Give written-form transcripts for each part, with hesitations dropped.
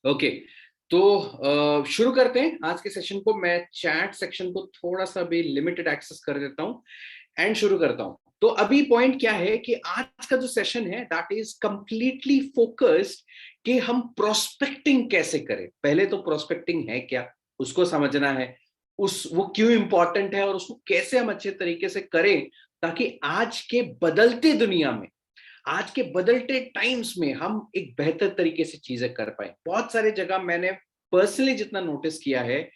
Okay, तो शुरू करते हैं आज के सेशन को। मैं चैट सेक्शन को थोड़ा सा भी लिमिटेड एक्सेस कर देता हूं एंड शुरू करता हूं। तो अभी पॉइंट क्या है कि आज का जो सेशन है दैट इज कंप्लीटली फोकस्ड कि हम प्रोस्पेक्टिंग कैसे करें। पहले तो प्रोस्पेक्टिंग है क्या, उसको समझना है, उस वो क्यों इंपॉर्टेंट है और उसको कैसे हम अच्छे तरीके से करें ताकि आज के बदलते दुनिया में, आज के बदलते टाइम्स में हम एक बेहतर तरीके से चीजें कर पाए। बहुत सारे जगह मैंने पर्सनली जितना नोटिस किया है,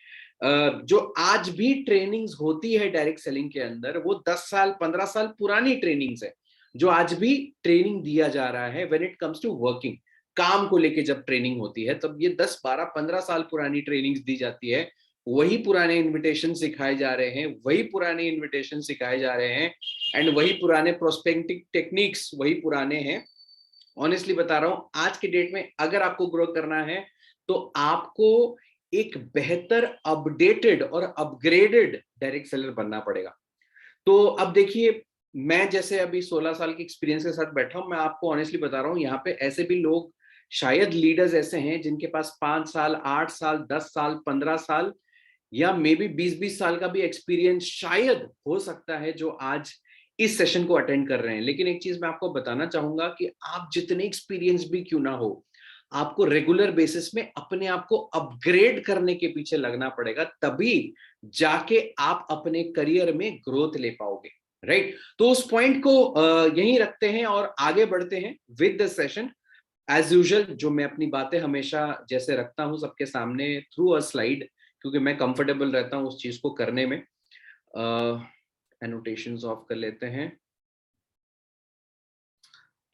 जो आज भी ट्रेनिंग्स होती है डायरेक्ट सेलिंग के अंदर, वो 10 साल 15 साल पुरानी ट्रेनिंग्स है जो आज भी ट्रेनिंग दिया जा रहा है। When it comes to working, काम को लेके जब ट्रेनिंग होती है तब ये 10 12 15 साल पुरानी ट्रेनिंग्स दी जाती है। वही पुराने इन्विटेशन सिखाए जा रहे हैं, वही पुराने इन्विटेशन सिखाए जा रहे हैं एंड वही पुराने प्रोस्पेक्टिंग टेक्निक्स वही पुराने हैं। ऑनेस्टली बता रहा हूं, आज के डेट में अगर आपको ग्रो करना है तो आपको एक बेहतर अपडेटेड और अपग्रेडेड डायरेक्ट सेलर बनना पड़ेगा। तो अब देखिए, मैं जैसे अभी 16 साल के एक्सपीरियंस के साथ बैठा हूं, मैं आपको ऑनेस्टली बता रहा हूं, यहाँ पे ऐसे भी लोग, शायद लीडर्स ऐसे हैं जिनके पास 5 साल 8 साल 10 साल 15 साल या मे बी 20-20 साल का भी एक्सपीरियंस शायद हो सकता है जो आज इस सेशन को अटेंड कर रहे हैं। लेकिन एक चीज मैं आपको बताना चाहूंगा कि आप जितने एक्सपीरियंस भी क्यों ना हो, आपको रेगुलर बेसिस में अपने आप को अपग्रेड करने के पीछे लगना पड़ेगा, तभी जाके आप अपने करियर में ग्रोथ ले पाओगे। राइट, तो उस पॉइंट को यहीं रखते हैं और आगे बढ़ते हैं with the session. As usual जो मैं अपनी बातें हमेशा जैसे रखता हूं सबके सामने थ्रू अ स्लाइड, क्योंकि मैं कंफर्टेबल रहता हूं उस चीज को करने में। एनोटेशंस ऑफ कर लेते हैं।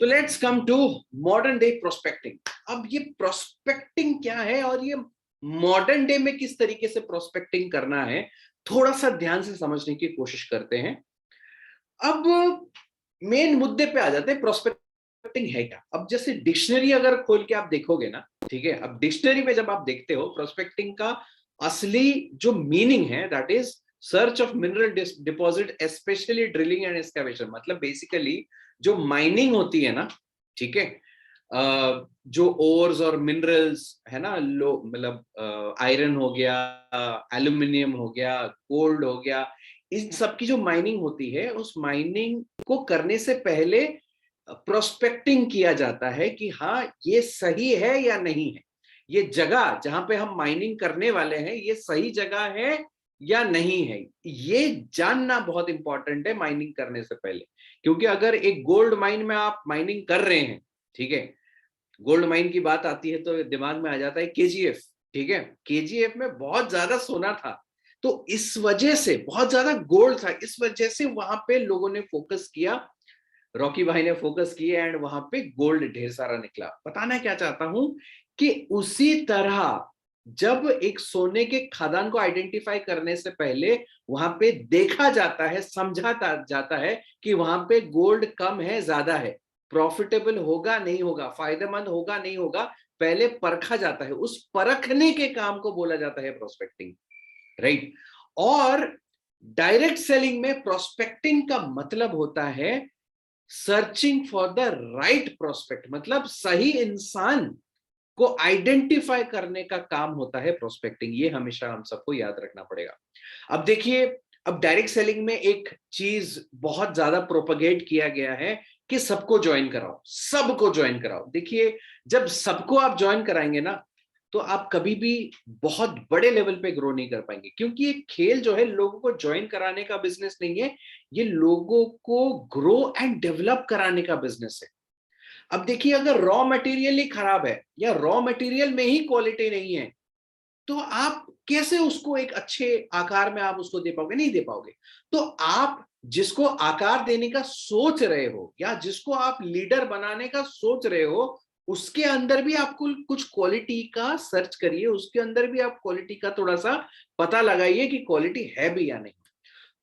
तो let's come to modern day prospecting. अब ये प्रोस्पेक्टिंग क्या है और ये मॉडर्न डे में किस तरीके से प्रोस्पेक्टिंग करना है, थोड़ा सा ध्यान से समझने की कोशिश करते हैं। अब मेन मुद्दे पे आ जाते हैं, प्रोस्पेक्टिंग है क्या। अब जैसे डिक्शनरी अगर खोल के आप देखोगे ना, ठीक है, अब डिक्शनरी में जब आप देखते हो प्रोस्पेक्टिंग का असली जो मीनिंग है that is search of mineral deposit specially drilling and excavation. मतलब बेसिकली जो माइनिंग होती है ना, ठीक है, जो ओर्स और मिनरल्स है ना, लो मतलब आयरन हो गया, एल्यूमिनियम हो गया, गोल्ड हो गया, इन सब की जो माइनिंग होती है, उस माइनिंग को करने से पहले प्रोस्पेक्टिंग किया जाता है कि हाँ ये सही है या नहीं है, ये जगह जहां पे हम माइनिंग करने वाले हैं ये सही जगह है या नहीं है। ये जानना बहुत इंपॉर्टेंट है माइनिंग करने से पहले, क्योंकि अगर एक गोल्ड माइन में आप माइनिंग कर रहे हैं, ठीक है, गोल्ड माइन की बात आती है तो दिमाग में आ जाता है केजीएफ, ठीक है, केजीएफ में बहुत ज्यादा सोना था, तो इस वजह से बहुत ज्यादा गोल्ड था, इस वजह से वहां पे लोगों ने फोकस किया, रॉकी भाई ने फोकस किया एंड वहां पे गोल्ड ढेर सारा निकला। बताना क्या चाहता हूं कि उसी तरह जब एक सोने के खदान को आइडेंटिफाई करने से पहले वहां पे देखा जाता है, समझा जाता है कि वहां पे गोल्ड कम है ज्यादा है, प्रॉफिटेबल होगा नहीं होगा, फायदेमंद होगा नहीं होगा, पहले परखा जाता है। उस परखने के काम को बोला जाता है प्रोस्पेक्टिंग। राइट, और डायरेक्ट सेलिंग में प्रोस्पेक्टिंग का मतलब होता है searching for the right prospect, मतलब सही इंसान को आइडेंटिफाई करने का काम होता है प्रोस्पेक्टिंग। ये हमेशा हम सबको याद रखना पड़ेगा। अब देखिए, अब डायरेक्ट सेलिंग में एक चीज बहुत ज्यादा प्रोपगेट किया गया है कि सबको ज्वाइन कराओ, सबको ज्वाइन कराओ। देखिए, जब सबको आप ज्वाइन कराएंगे ना तो आप कभी भी बहुत बड़े लेवल पे ग्रो नहीं कर पाएंगे, क्योंकि ये खेल जो है लोगों को ज्वाइन कराने का बिजनेस नहीं है, ये लोगों को ग्रो एंड डेवलप कराने का बिजनेस है। अब देखिए, अगर रॉ मटेरियल ही खराब है या रॉ मटेरियल में ही क्वालिटी नहीं है तो आप कैसे उसको एक अच्छे आकार में आप उसको दे पाओगे, नहीं दे पाओगे। तो आप जिसको आकार देने का सोच रहे हो या जिसको आप लीडर बनाने का सोच रहे हो, उसके अंदर भी आपको कुछ क्वालिटी का सर्च करिए, उसके अंदर भी आप क्वालिटी का थोड़ा सा पता लगाइए कि क्वालिटी है भी या नहीं।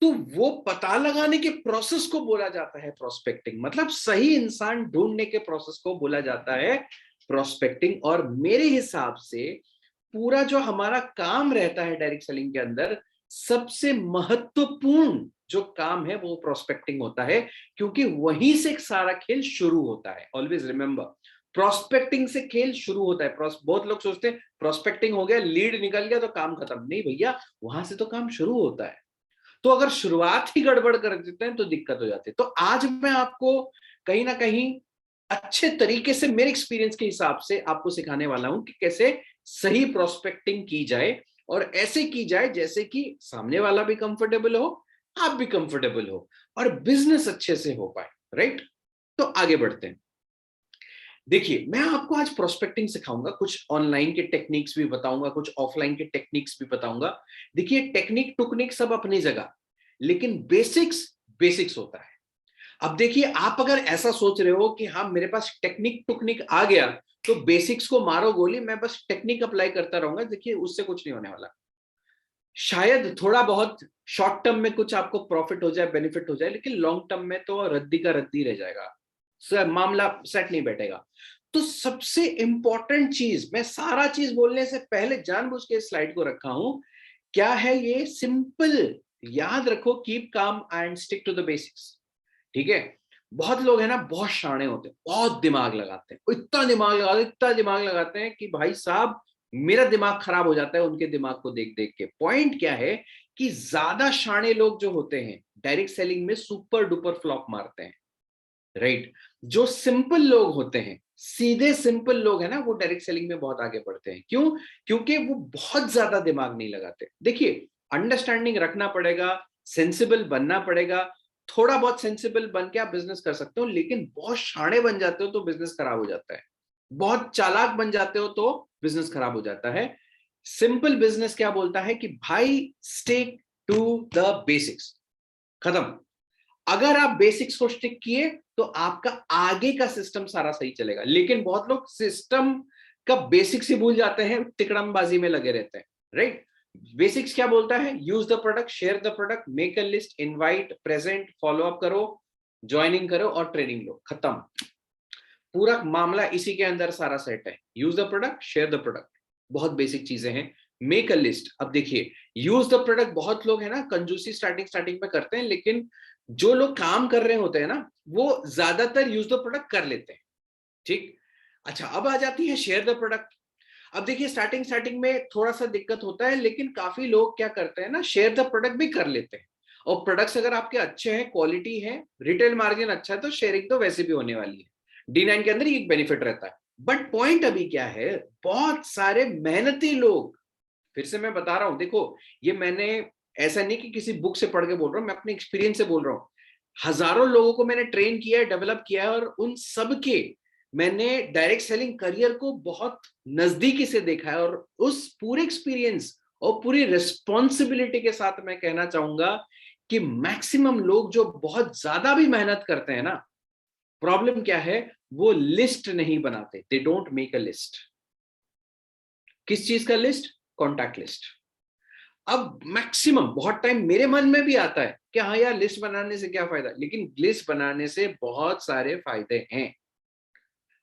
तो वो पता लगाने के प्रोसेस को बोला जाता है प्रोस्पेक्टिंग, मतलब सही इंसान ढूंढने के प्रोसेस को बोला जाता है प्रोस्पेक्टिंग। और मेरे हिसाब से पूरा जो हमारा काम रहता है डायरेक्ट सेलिंग के अंदर, सबसे महत्वपूर्ण जो काम है वो प्रोस्पेक्टिंग होता है, क्योंकि वहीं से सारा खेल शुरू होता है। ऑलवेज रिमेंबर, प्रोस्पेक्टिंग से खेल शुरू होता है। बहुत लोग सोचते हैं प्रोस्पेक्टिंग हो गया, लीड निकल गया तो काम खत्म। नहीं भैया, वहां से तो काम शुरू होता है। तो अगर शुरुआत ही गड़बड़ कर देते हैं तो दिक्कत हो जाती है। तो आज मैं आपको कहीं ना कहीं अच्छे तरीके से मेरे एक्सपीरियंस के हिसाब से आपको सिखाने वाला हूं कि कैसे सही प्रोस्पेक्टिंग की जाए, और ऐसे की जाए जैसे कि सामने वाला भी कंफर्टेबल हो, आप भी कंफर्टेबल हो, और बिजनेस अच्छे से हो पाए। राइट? तो आगे बढ़ते हैं। देखिए, मैं आपको आज प्रोस्पेक्टिंग सिखाऊंगा, कुछ ऑनलाइन के टेक्निक्स भी बताऊंगा, कुछ ऑफलाइन के टेक्निक्स भी बताऊंगा। देखिए, टेक्निक टुकनिक सब अपनी जगह, लेकिन बेसिक्स बेसिक्स होता है। अब देखिए, आप अगर ऐसा सोच रहे हो कि हाँ मेरे पास टेक्निक टुकनिक आ गया तो बेसिक्स को मारो गोली, मैं बस टेक्निक अप्लाई करता रहूंगा, देखिए उससे कुछ नहीं होने वाला। शायद थोड़ा बहुत शॉर्ट टर्म में कुछ आपको प्रॉफिट हो जाए, बेनिफिट हो जाए, लेकिन लॉन्ग टर्म में तो रद्दी का रद्दी रह जाएगा, सर मामला सेट नहीं बैठेगा। तो सबसे इंपॉर्टेंट चीज, मैं सारा चीज बोलने से पहले जानबूझ के स्लाइड को रखा हूं, क्या है ये? सिंपल, याद रखो, keep calm and stick to the basics. ठीक है? बहुत लोग है ना, बहुत शाणे होते हैं, बहुत दिमाग लगाते हैं, इतना दिमाग लगाते हैं कि भाई साहब मेरा दिमाग खराब हो जाता है उनके दिमाग को देख देख के। पॉइंट क्या है कि ज्यादा शाणे लोग जो होते हैं डायरेक्ट सेलिंग में सुपर डुपर फ्लॉप मारते हैं। राइट? जो सिंपल लोग होते हैं, सीधे सिंपल लोग है ना, वो डायरेक्ट सेलिंग में बहुत आगे बढ़ते हैं। क्यों? क्योंकि वो बहुत ज्यादा दिमाग नहीं लगाते। देखिए, अंडरस्टैंडिंग रखना पड़ेगा, सेंसिबल बनना पड़ेगा। थोड़ा बहुत सेंसिबल बन के आप बिजनेस कर सकते हो, लेकिन बहुत शाणे बन जाते हो तो बिजनेस खराब हो जाता है। बहुत चालाक बन जाते हो तो बिजनेस खराब हो जाता है। सिंपल बिजनेस क्या बोलता है कि भाई स्टिक टू द बेसिक्स, खत्म। अगर आप बेसिक्स को स्टिक किए तो आपका आगे का सिस्टम सारा सही चलेगा। लेकिन बहुत लोग सिस्टम का बेसिक्स ही भूल जाते हैं, तिकड़मबाजी में लगे रहते हैं। राइट? बेसिक्स क्या बोलता है? Use the product, share the product, make a list, invite, present, follow up करो, ज्वाइनिंग करो और ट्रेनिंग लो, खत्म। पूरा मामला इसी के अंदर सारा सेट है। Use the product, share the product, बहुत बेसिक चीजें हैं। मेक अ लिस्ट, अब देखिए, यूज द प्रोडक्ट बहुत लोग है ना कंजूसी स्टार्टिंग स्टार्टिंग में करते हैं, लेकिन जो लोग काम कर रहे होते हैं ना, वो ज्यादातर यूज द प्रोडक्ट कर लेते हैं। ठीक? अच्छा, अब आ जाती है शेयर द प्रोडक्ट। अब देखिए, स्टार्टिंग स्टार्टिंग में थोड़ा सा दिक्कत होता है, लेकिन काफी लोग क्या करते हैं ना, शेयर द प्रोडक्ट भी कर लेते हैं। और प्रोडक्ट्स अगर आपके अच्छे हैं, क्वालिटी है, रिटेल मार्जिन अच्छा है, तो शेयरिंग तो वैसे भी होने वाली है। D9 के अंदर ही एक बेनिफिट रहता है। बट पॉइंट अभी क्या है, बहुत सारे मेहनती लोग, फिर से मैं बता रहा हूं, देखो ये मैंने ऐसा नहीं कि किसी बुक से पढ़ के बोल रहा हूं, मैं अपने एक्सपीरियंस से बोल रहा हूं। हजारों लोगों को मैंने ट्रेन किया है, डेवलप किया है, और उन सब के मैंने डायरेक्ट सेलिंग करियर को बहुत नजदीकी से देखा है। और उस पूरे एक्सपीरियंस और पूरी रिस्पॉन्सिबिलिटी के साथ मैं कहना चाहूंगा कि मैक्सिमम लोग जो बहुत ज्यादा भी मेहनत करते हैं ना, प्रॉब्लम क्या है, वो लिस्ट नहीं बनाते। They don't make a list. किस चीज का लिस्ट? Contact list. अब मैक्सिमम बहुत टाइम मेरे मन में भी आता है कि हाँ यार, लिस्ट बनाने से क्या फायदा, लेकिन लिस्ट बनाने से बहुत सारे फायदे हैं।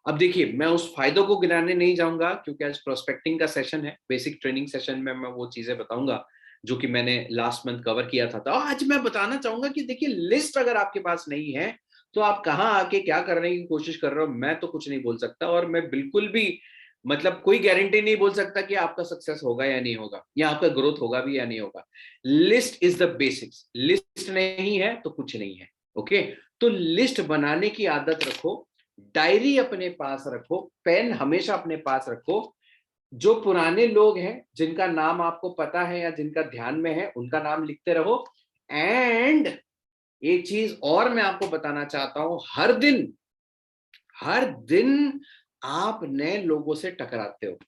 अब देखिए, मैं उस फायदों को गिनाने नहीं जाऊंगा, क्योंकि आज प्रोस्पेक्टिंग का सेशन है, बेसिक ट्रेनिंग सेशन में मैं वो चीजें बताऊंगा जो कि मैंने लास्ट मंथ कवर किया था। तो आज मैं बताना चाहूंगा कि देखिए, लिस्ट अगर आपके पास नहीं है तो आप कहाँ आके क्या करने की कोशिश कर रहे हो, मैं तो कुछ नहीं बोल सकता। और मैं बिल्कुल भी, मतलब कोई गारंटी नहीं बोल सकता कि आपका सक्सेस होगा या नहीं होगा, या आपका ग्रोथ होगा भी या नहीं होगा। List is the basics. List नहीं है तो कुछ नहीं है। ओके? तो लिस्ट बनाने की आदत रखो, डायरी अपने पास रखो, पेन हमेशा अपने पास रखो। जो पुराने लोग हैं जिनका नाम आपको पता है या जिनका ध्यान में है, उनका नाम लिखते रहो। एंड एक चीज और मैं आपको बताना चाहता हूं, हर दिन आप नए लोगों से टकराते हो।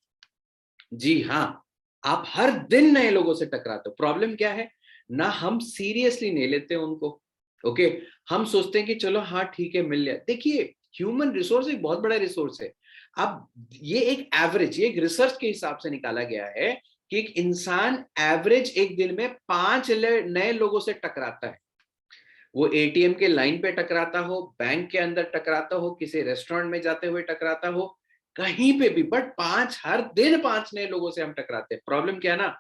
जी हाँ, आप हर दिन नए लोगों से टकराते हो। प्रॉब्लम क्या है ना, हम सीरियसली नहीं लेते उनको। ओके? हम सोचते हैं कि चलो हाँ ठीक है, मिल गया। देखिए, ह्यूमन रिसोर्स एक बहुत बड़ा रिसोर्स है। अब ये एक एवरेज, ये एक रिसर्च के हिसाब से निकाला गया है कि एक इंसान एवरेज एक दिन में 5 नए लोगों से टकराता है। वो एटीएम के लाइन पे टकराता हो, बैंक के अंदर टकराता हो, किसी रेस्टोरेंट में जाते हुए टकराता हो, कहीं पे भी, बट 5 हर दिन 5 नए लोगों से हम टकराते हैं। प्रॉब्लम क्या है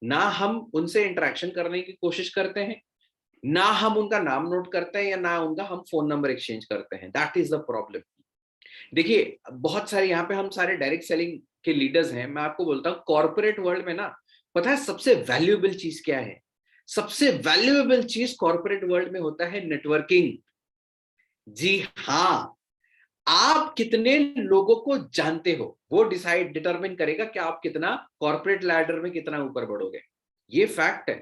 ना हम उनसे इंटरेक्शन करने की कोशिश करते हैं, ना हम उनका नाम नोट करते हैं, या ना उनका हम फोन नंबर एक्सचेंज करते हैं। That is the problem. देखिए बहुत सारे यहाँ पे हम सारे डायरेक्ट सेलिंग के लीडर्स हैं, मैं आपको बोलता हूँ कॉर्पोरेट वर्ल्ड में ना, पता है सबसे वैल्यूएबल चीज क्या है? सबसे वैल्यूएबल चीज कॉर्पोरेट वर्ल्ड में होता है नेटवर्किंग। जी हाँ, आप कितने लोगों को जानते हो वो डिटरमिन करेगा कि आप कितना कॉर्पोरेट लैडर में कितना ऊपर बढ़ोगे। ये फैक्ट है।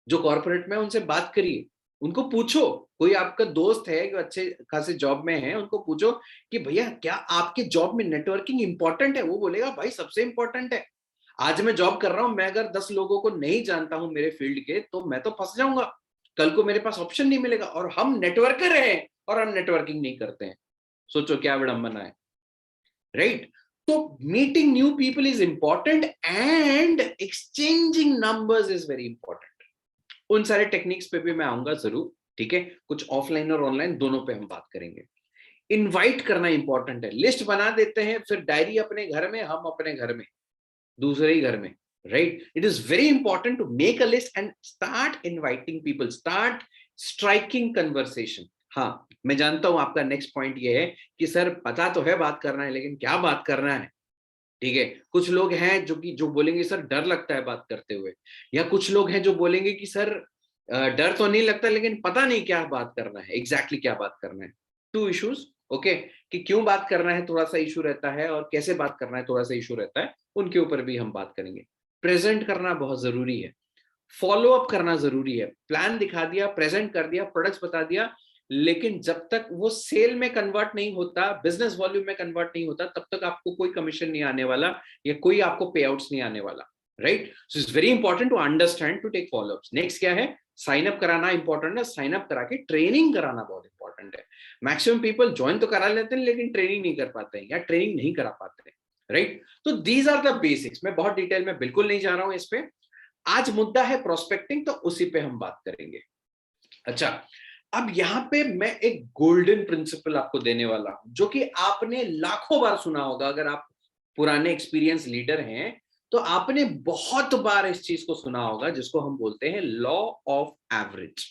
जो कॉर्पोरेट में उनसे बात करिए, उनको पूछो, कोई आपका दोस्त है जो अच्छे खासे जॉब में है, उनको पूछो कि भैया क्या आपके जॉब में नेटवर्किंग इंपॉर्टेंट है? वो बोलेगा भाई सबसे इंपॉर्टेंट है। आज मैं जॉब कर रहा हूं, मैं अगर 10 लोगों को नहीं जानता हूं मेरे फील्ड के, तो मैं तो फंस जाऊंगा। कल को मेरे पास ऑप्शन नहीं मिलेगा। और हम नेटवर्कर हैं और हम नेटवर्किंग नहीं करते हैं। सोचो क्या विडंबना है, राइट? तो meeting new people is important and exchanging numbers is very important. उन सारे टेक्निक्स पे भी मैं आऊंगा जरूर, ठीक है? कुछ ऑफलाइन और ऑनलाइन दोनों पे हम बात करेंगे। इनवाइट करना इंपॉर्टेंट है। लिस्ट बना देते हैं, फिर डायरी अपने घर में, हम अपने घर में, दूसरे ही घर में, right? It is very important to make a list and start inviting people, start striking conversation. हाँ, मैं जानता हूं आपका नेक्स्ट पॉइंट ये है कि सर पता तो है बात करना है, लेकिन क्या बात करना है? ठीक है, कुछ लोग हैं जो बोलेंगे सर डर लगता है बात करते हुए, या कुछ लोग हैं जो बोलेंगे कि सर डर तो नहीं लगता लेकिन पता नहीं क्या बात करना है, एग्जैक्टली क्या बात करना है। टू इश्यूज, ओके, कि क्यों बात करना है थोड़ा सा इशू रहता है, और कैसे बात करना है थोड़ा सा इशू रहता है, उनके ऊपर भी हम बात करेंगे। प्रेजेंट करना बहुत जरूरी है, फॉलो अप करना जरूरी है। प्लान दिखा दिया, प्रेजेंट कर दिया, प्रोडक्ट्स बता दिया, लेकिन जब तक वो सेल में कन्वर्ट नहीं होता, बिजनेस वॉल्यूम में कन्वर्ट नहीं होता, तब तक आपको कोई कमीशन नहीं आने वाला, या कोई आपको पे आउट्स नहीं आने वाला, right? So it's very important to understand, to take follow ups. Next क्या है? साइन अप कराना इंपॉर्टेंट है। साइन अप करा के ट्रेनिंग कराना बहुत इंपॉर्टेंट है। मैक्सिमम पीपल ज्वाइन तो करा लेते हैं लेकिन ट्रेनिंग नहीं कर पाते हैं, या ट्रेनिंग नहीं करा पाते हैं, राइट? तो दीज आर द बेसिक्स। मैं बहुत डिटेल में बिल्कुल नहीं जा रहा हूं इस पे। आज मुद्दा है प्रोस्पेक्टिंग, तो उसी पे हम बात करेंगे। अच्छा, अब यहां पे मैं एक गोल्डन प्रिंसिपल आपको देने वाला हूं, जो कि आपने लाखों बार सुना होगा। अगर आप पुराने एक्सपीरियंस लीडर हैं तो आपने बहुत बार इस चीज को सुना होगा, जिसको हम बोलते हैं law of average.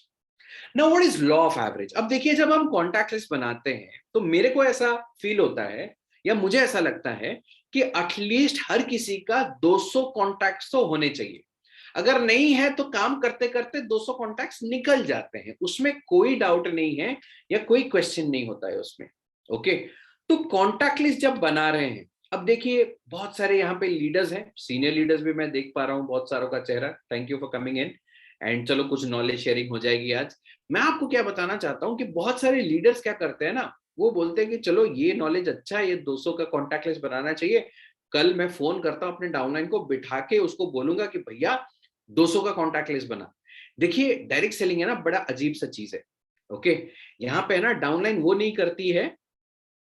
Now what is law of average? अब देखिए, जब हम कॉन्टैक्ट लिस्ट बनाते हैं तो मेरे को ऐसा फील होता है, या मुझे ऐसा लगता है कि एटलीस्ट हर किसी का 200 कॉन्टैक्ट्स तो होने चाहिए। अगर नहीं है तो काम करते करते 200 कॉन्टैक्ट्स निकल जाते हैं, उसमें कोई डाउट नहीं है, या कोई क्वेश्चन नहीं होता है उसमें, ओके? तो कॉन्टैक्ट लिस्ट जब बना रहे हैं, अब देखिए बहुत सारे यहाँ पे लीडर्स हैं, सीनियर लीडर्स भी मैं देख पा रहा हूँ बहुत सारों का चेहरा। Thank you for coming in, and चलो कुछ नॉलेज शेयरिंग हो जाएगी आज। मैं आपको क्या बताना चाहता हूँ कि बहुत सारे लीडर्स क्या करते हैं ना, वो बोलते हैं कि चलो ये नॉलेज अच्छा है, ये 200 का कॉन्टैक्ट लिस्ट बनाना चाहिए, कल मैं फोन करता हूँ अपने डाउनलाइन को, बिठा के उसको बोलूंगा कि भैया 200 का कॉन्टैक्ट लिस्ट बना। देखिए डायरेक्ट सेलिंग है ना, बड़ा अजीब सा चीज है, ओके? यहाँ पे है ना, डाउनलाइन वो नहीं करती है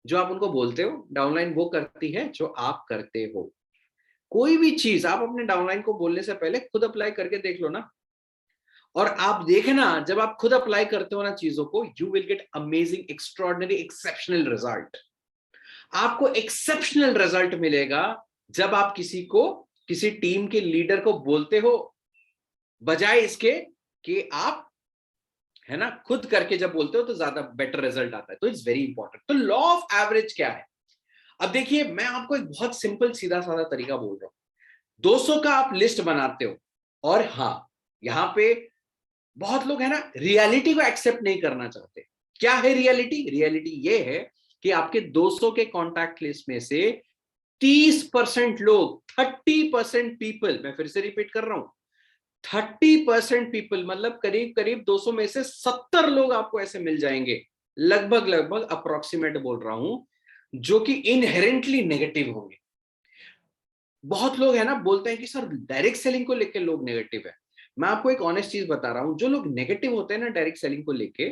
जो आप उनको बोलते हो, डाउनलाइन वो करती है जो आप करते हो। कोई भी चीज आप अपने डाउनलाइन को बोलने से पहले खुद अप्लाई करके देख लो ना, और आप देखना जब आप खुद अप्लाई करते हो ना चीजों को, you will get amazing, extraordinary, exceptional result. आपको एक्सेप्शनल रिजल्ट मिलेगा जब आप किसी को, किसी टीम के लीडर को बोलते हो, बजाय इसके कि आप, है ना, खुद करके जब बोलते हो तो ज्यादा बेटर रिजल्ट आता है। तो इट्स वेरी इंपॉर्टेंट। तो लॉ ऑफ एवरेज क्या है? अब देखिए, मैं आपको एक बहुत सिंपल सीधा साधा तरीका बोल रहा हूं। 200 का आप लिस्ट बनाते हो, और हाँ, यहां पे बहुत लोग है ना, रियलिटी को एक्सेप्ट नहीं करना चाहते। क्या है रियलिटी? रियलिटी ये है कि आपके 200 के कॉन्टैक्ट लिस्ट में से 30% लोग, 30% पीपल, मैं फिर से रिपीट कर रहा हूं, 30% पीपल, मतलब करीब करीब 200 में से 70 लोग आपको ऐसे मिल जाएंगे, लगभग लगभग अप्रोक्सीमेट बोल रहा हूं, जो कि इनहेरेंटली नेगेटिव होंगे। बहुत लोग है ना बोलते हैं कि सर डायरेक्ट सेलिंग को लेकर लोग नेगेटिव है। मैं आपको एक ऑनेस्ट चीज बता रहा हूं, जो लोग नेगेटिव होते हैं ना डायरेक्ट सेलिंग को लेके,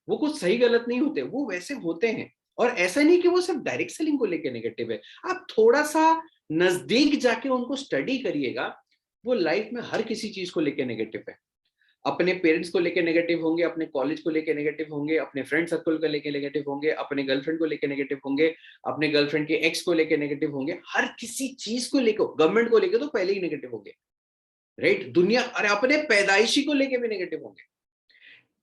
वो कुछ सही गलत नहीं होते, वो वैसे होते हैं। और ऐसा नहीं कि वो सिर्फ डायरेक्ट सेलिंग को लेके नेगेटिव है। आप थोड़ा सा नजदीक जाके उनको स्टडी करिएगा, वो लाइफ में हर किसी चीज को लेके नेगेटिव है। अपने पेरेंट्स को लेके नेगेटिव होंगे, अपने कॉलेज को लेके नेगेटिव होंगे, अपने फ्रेंड सर्कल को लेके नेगेटिव होंगे, अपने गर्लफ्रेंड को लेके नेगेटिव होंगे, अपने गर्लफ्रेंड के एक्स को लेके नेगेटिव होंगे, हर किसी चीज को लेकर, गवर्नमेंट को लेके तो पहले ही नेगेटिव होंगे, राइट? दुनिया, अरे अपने पैदाइशी को लेके भी नेगेटिव होंगे।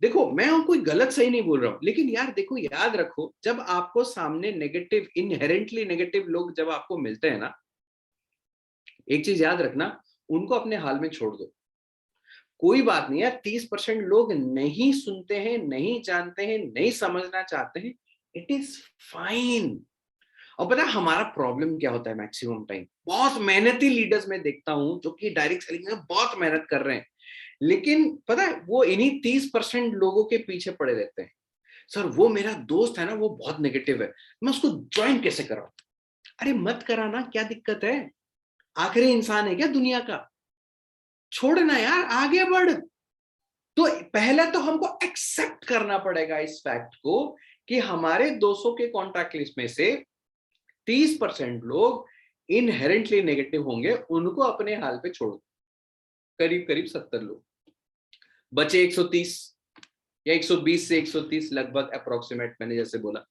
देखो मैं कोई गलत सही नहीं बोल रहा हूं, लेकिन यार देखो, याद रखो, जब आपको सामने नेगेटिव, इनहेरेंटली नेगेटिव लोग जब आपको मिलते हैं ना, एक चीज याद रखना, उनको अपने हाल में छोड़ दो। कोई बात नहीं यार, 30% लोग नहीं सुनते हैं, नहीं जानते हैं, नहीं समझना चाहते हैं, इट इज फाइन। और पता है हमारा प्रॉब्लम क्या होता है मैक्सिमम टाइम, बहुत मेहनती लीडर्स में देखता हूं जो कि डायरेक्ट सेलिंग में बहुत मेहनत कर रहे हैं, लेकिन पता है वो इन्हीं 30% लोगों के पीछे पड़े रहते हैं। सर वो मेरा दोस्त है ना, वो बहुत नेगेटिव है, मैं उसको ज्वाइन कैसे कराऊं? अरे मत कराना, क्या दिक्कत है? आखिरी इंसान है क्या दुनिया का? छोड़ना यार, आगे बढ़। तो पहले तो हमको एक्सेप्ट करना पड़ेगा इस फैक्ट को कि हमारे 200 के कॉन्टैक्ट लिस्ट में से 30% लोग इनहेरेंटली नेगेटिव होंगे, उनको अपने हाल पे छोड़ दो। करीब करीब 70 लोग बचे, 130 या 120 से 130 लगभग अप्रोक्सीमेट, मैंने जैसे बोला।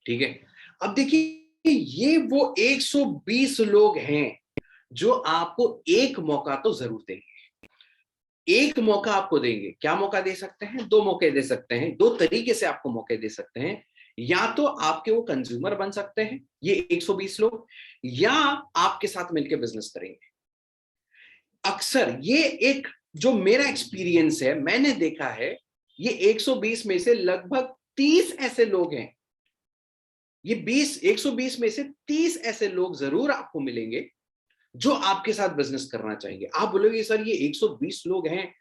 ठीक है, अब देखिए ये वो 120 लोग हैं जो आपको एक मौका तो जरूर देंगे। एक मौका आपको देंगे। क्या मौका दे सकते हैं? दो मौके दे सकते हैं, दो तरीके से आपको मौके दे सकते हैं। या तो आपके वो कंज्यूमर बन सकते हैं ये 120 लोग, या आपके साथ मिलकर बिजनेस करेंगे। अक्सर ये एक जो मेरा एक्सपीरियंस है, मैंने देखा है, ये 120 में से लगभग 30 ऐसे लोग हैं, ये 120 में से 30 ऐसे लोग जरूर आपको मिलेंगे जो आपके साथ बिजनेस करना चाहेंगे। आप बोलोगे सर ये 120 लोग हैं,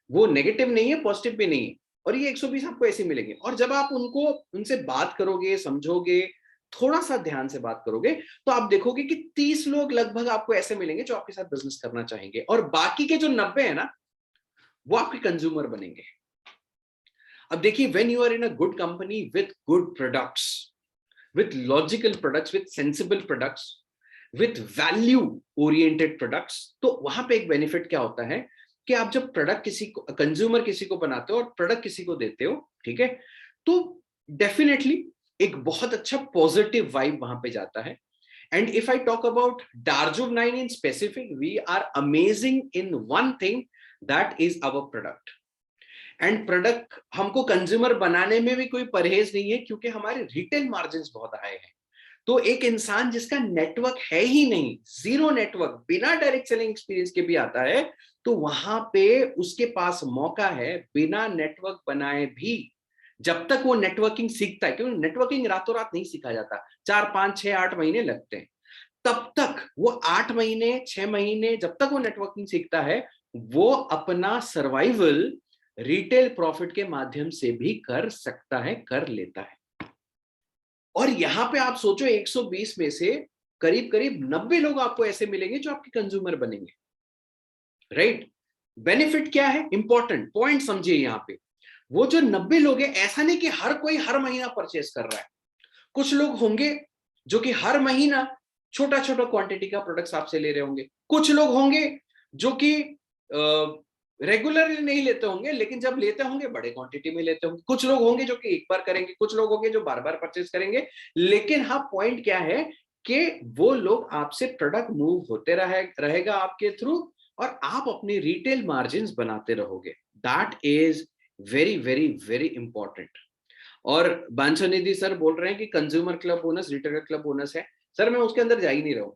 वो नेगेटिव नहीं है, पॉजिटिव भी नहीं है, और ये 120 आपको ऐसे मिलेंगे। और जब आप उनसे बात करोगे, समझोगे, थोड़ा सा ध्यान से बात करोगे, तो आप देखोगे कि 30 लोग लगभग आपको ऐसे मिलेंगे जो आपके साथ बिजनेस करना चाहेंगे, और बाकी के जो 90 है ना, वो आपके कंज्यूमर बनेंगे। अब देखिए, when you are in a good company with good products, with logical products, with sensible products, with value oriented products, तो वहां पे एक बेनिफिट क्या होता है कि आप जब प्रोडक्ट किसी को, कंज्यूमर किसी को बनाते हो और प्रोडक्ट किसी को देते हो, ठीक है, तो डेफिनेटली एक बहुत अच्छा पॉजिटिव वाइब वहां पे जाता है। And if I talk about Darjov 9 in specific, we are amazing in one thing, that is our product. And product हमको कंज्यूमर बनाने में भी कोई परहेज नहीं है, क्योंकि हमारे रिटेल मार्जिन बहुत हाई है। तो एक इंसान जिसका नेटवर्क है ही नहीं, जीरो नेटवर्क, बिना डायरेक्ट सेलिंग एक्सपीरियंस के भी आता है, तो वहां पे उसके पास मौका है बिना नेटवर्क बनाए भी, जब तक वो नेटवर्किंग सीखता है, क्योंकि नेटवर्किंग रातों रात नहीं सीखा जाता, 4 5 6 8 महीने लगते हैं। तब तक वो 8 महीने 6 महीने, जब तक वो नेटवर्किंग सीखता है, वो अपना सर्वाइवल रिटेल प्रॉफिट के माध्यम से भी कर सकता है, कर लेता है। और यहां पे आप सोचो 120 में से करीब करीब 90 लोग आपको ऐसे मिलेंगे जो आपके कंज्यूमर बनेंगे, राइट? बेनिफिट क्या है? इंपॉर्टेंट पॉइंट समझिए यहां पे। वो जो 90 लोग हैं, ऐसा नहीं कि हर कोई हर महीना परचेस कर रहा है। कुछ लोग होंगे जो कि हर महीना छोटा छोटा क्वांटिटी का प्रोडक्ट्स आपसे ले रहे होंगे। कुछ लोग होंगे जो कि रेगुलरली नहीं लेते होंगे, लेकिन जब लेते होंगे बड़े क्वांटिटी में लेते होंगे। कुछ लोग होंगे जो कि एक बार करेंगे, कुछ लोग होंगे जो बार बार परचेस करेंगे। लेकिन हाँ, पॉइंट क्या है कि वो लोग आपसे प्रोडक्ट मूव होते रहेगा आपके थ्रू, और आप अपनी रिटेल मार्जिन बनाते रहोगे। That is very very very important. और बांछनिधि सर बोल रहे हैं कि consumer club bonus, retailer club bonus है। सर मैं उसके अंदर जा ही नहीं रहा हूं।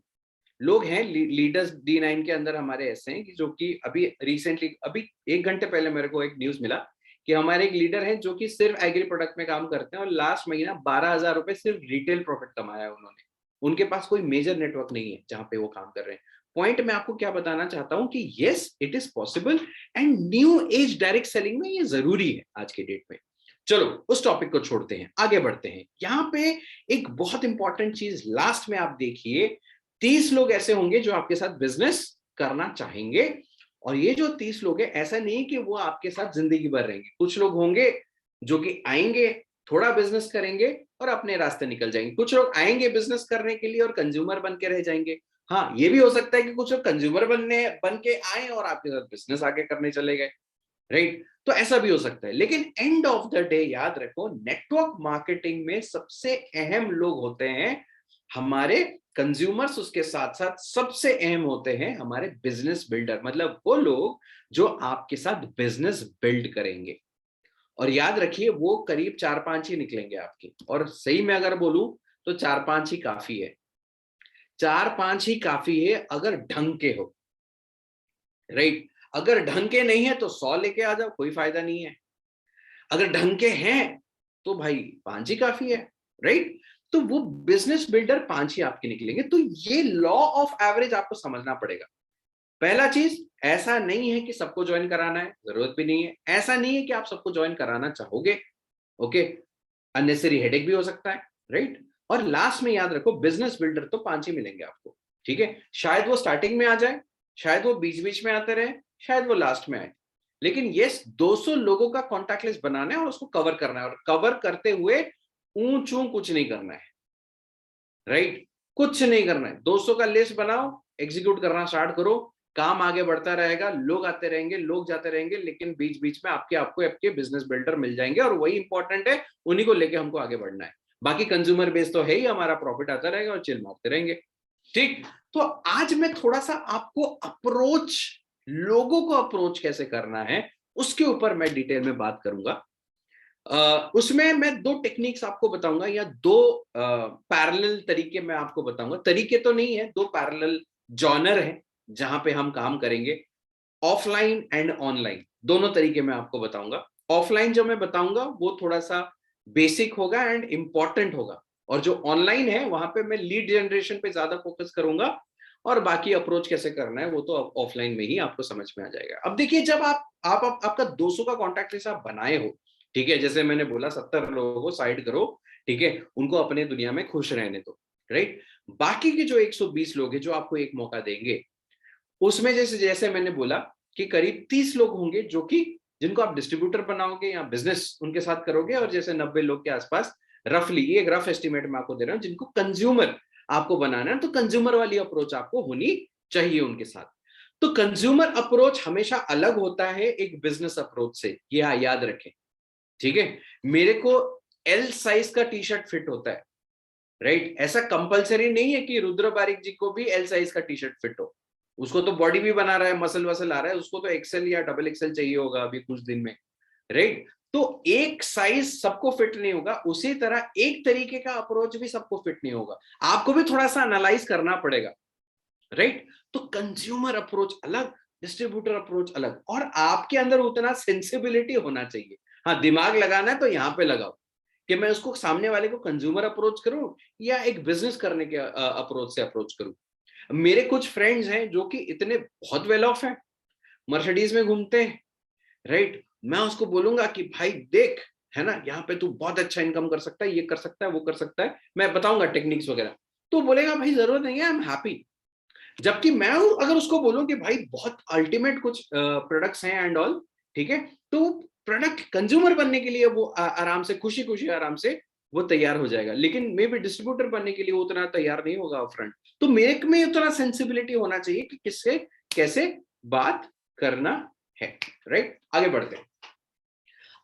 लोग हैं लीडर्स D9 के अंदर हमारे ऐसे हैं कि जो कि अभी रिसेंटली, अभी 1 घंटे पहले मेरे को एक न्यूज मिला कि हमारे एक लीडर हैं जो कि सिर्फ एग्री प्रोडक्ट में काम करते हैं, और लास्ट महीना 12,000 रुपए सिर्फ रिटेल प्रॉफिट कमाया है उन्होंने। उनके पास कोई मेजर नेटवर्क नहीं है जहां पे वो काम कर रहे हैं। पॉइंट मैं आपको क्या बताना चाहता हूं कि yes, it is possible, and new age direct selling में ये जरूरी है आज के डेट में। चलो उस टॉपिक को छोड़ते हैं, आगे बढ़ते हैं। यहाँ पे एक बहुत इंपॉर्टेंट चीज लास्ट में आप देखिए, 30 लोग ऐसे होंगे जो आपके साथ बिजनेस करना चाहेंगे। और ये जो 30 लोग हैं, ऐसा नहीं कि वो आपके साथ जिंदगी भर रहेंगे। कुछ लोग होंगे जो कि आएंगे, थोड़ा बिजनेस करेंगे और अपने रास्ते निकल जाएंगे। कुछ लोग आएंगे बिजनेस करने के लिए और कंज्यूमर बन के रह जाएंगे। हाँ, ये भी हो सकता है कि कुछ लोग कंज्यूमर बन के आए और आपके साथ बिजनेस आगे करने चले गए, राइट? तो ऐसा भी हो सकता है। लेकिन एंड ऑफ द डे याद रखो, नेटवर्क मार्केटिंग में सबसे अहम लोग होते हैं हमारे कंज्यूमर्स, उसके साथ साथ सबसे अहम होते हैं हमारे बिजनेस बिल्डर, मतलब वो लोग जो आपके साथ बिजनेस बिल्ड करेंगे। और याद रखिए वो करीब 4-5 ही निकलेंगे आपके, और सही में अगर बोलूं तो 4-5 ही काफी है, 4-5 ही काफी है अगर ढंग के हो, राइट। अगर ढंग के नहीं है तो 100 लेके आ जाओ, कोई फायदा नहीं है। अगर ढंग के हैं तो भाई 5 ही काफी है, राइट। तो वो बिजनेस बिल्डर 5 ही आपके निकलेंगे। तो ये लॉ ऑफ एवरेज आपको समझना पड़ेगा। पहला चीज, ऐसा नहीं है कि सबको ज्वाइन कराना है, जरूरत भी नहीं है। ऐसा नहीं है कि आप सबको ज्वाइन कराना चाहोगे, ओके, अननेसेसरी हेडेक भी हो सकता है, राइट। और लास्ट में याद रखो, बिजनेस बिल्डर तो 5 ही मिलेंगे आपको, ठीक है। शायद वो स्टार्टिंग में आ जाए, शायद वो बीच बीच में आते रहे, शायद वो लास्ट में आए, लेकिन ये 200 लोगों का कॉन्टैक्ट लिस्ट बनाना है और उसको कवर करना है, और कवर करते हुए ऊंच कुछ नहीं करना है, राइट। कुछ नहीं करना है, 200 का लिस्ट बनाओ, एग्जीक्यूट करना स्टार्ट करो, काम आगे बढ़ता रहेगा, लोग आते रहेंगे, लोग जाते रहेंगे, लेकिन बीच बीच में आपके बिजनेस बिल्डर मिल जाएंगे, और वही इंपॉर्टेंट है, उन्हीं को लेके हमको आगे बढ़ना है। बाकी कंज्यूमर बेस तो है ही, हमारा प्रॉफिट आता रहेगा और चिल मारते रहेंगे, ठीक। तो आज मैं थोड़ा सा आपको अप्रोच, लोगों को अप्रोच कैसे करना है उसके ऊपर मैं डिटेल में बात करूंगा। उसमें मैं 2 टेक्निक्स आपको बताऊंगा, या 2 पैरेलल तरीके मैं आपको बताऊंगा। तरीके तो नहीं है, 2 पैरेलल जॉनर है जहां पे हम काम करेंगे, ऑफलाइन एंड ऑनलाइन, दोनों तरीके मैं आपको बताऊंगा। ऑफलाइन जो मैं बताऊंगा वो थोड़ा सा बेसिक होगा एंड इंपॉर्टेंट होगा, और जो ऑनलाइन है वहां पे मैं लीड जनरेशन पे ज्यादा फोकस करूंगा, और बाकी अप्रोच कैसे करना है वो तो ऑफलाइन में ही आपको समझ में आ जाएगा। अब देखिए, जब आपका 200 का कॉन्टैक्ट लिस्ट आप बनाए हो, ठीक है, जैसे मैंने बोला 70 लोगों को साइड करो, ठीक है, उनको अपने दुनिया में खुश रहने दो, राइट। बाकी के जो 120 लोग हैं जो आपको एक मौका देंगे, उसमें जैसे जैसे मैंने बोला कि करीब 30 लोग होंगे जो कि जिनको आप डिस्ट्रीब्यूटर बनाओगे या बिजनेस उनके साथ करोगे, और जैसे 90 लोग के आसपास, रफली ये एक रफ एस्टिमेट मैं आपको दे रहा हूं, जिनको कंज्यूमर आपको बनाना है, तो कंज्यूमर वाली अप्रोच आपको होनी चाहिए उनके साथ। तो कंज्यूमर अप्रोच हमेशा अलग होता है एक बिजनेस अप्रोच से, ये याद रखें, ठीक है। मेरे को एल साइज का टी शर्ट फिट होता है, राइट। ऐसा कंपलसरी नहीं है कि रुद्र बारिक जी को भी एल साइज का टी शर्ट फिट हो, उसको तो बॉडी भी बना रहा है, मसल वसल आ रहा है, उसको तो एक्सेल या डबल एक्सेल चाहिए होगा अभी कुछ दिन में, राइट। तो एक साइज सबको फिट नहीं होगा, उसी तरह एक तरीके का अप्रोच भी सबको फिट नहीं होगा, आपको भी थोड़ा सा एनालाइज करना पड़ेगा, राइट। तो कंज्यूमर अप्रोच अलग, डिस्ट्रीब्यूटर अप्रोच अलग, और आपके अंदर उतना सेंसिबिलिटी होना चाहिए। हाँ, दिमाग लगाना है तो यहां पे लगाओ कि मैं उसको, सामने वाले को कंज्यूमर अप्रोच करूं या एक बिजनेस करने के अप्रोच से अप्रोच करूं। मेरे कुछ फ्रेंड्स हैं जो कि इतने बहुत वेल ऑफ हैं, मर्सिडीज में घूमते हैं, राइट। मैं उसको बोलूंगा कि भाई देख, है ना, यहाँ पे तू बहुत अच्छा इनकम कर सकता है, ये कर सकता है, वो कर सकता है, मैं बताऊंगा टेक्निक्स वगैरह, तो बोलेगा भाई जरूरत नहीं है, आई एम हैप्पी। जबकि मैं अगर उसको बोलूं कि भाई बहुत अल्टीमेट कुछ प्रोडक्ट्स हैं एंड ऑल, ठीक है, तो प्रोडक्ट कंज्यूमर बनने के लिए वो आराम से, खुशी खुशी आराम से वो तैयार हो जाएगा, लेकिन मे बी डिस्ट्रीब्यूटर बनने के लिए वो उतना तैयार नहीं होगा फ्रंट। तो मेरे में उतना सेंसिबिलिटी होना चाहिए कि किससे कैसे बात करना है, राइट। आगे बढ़ते हैं।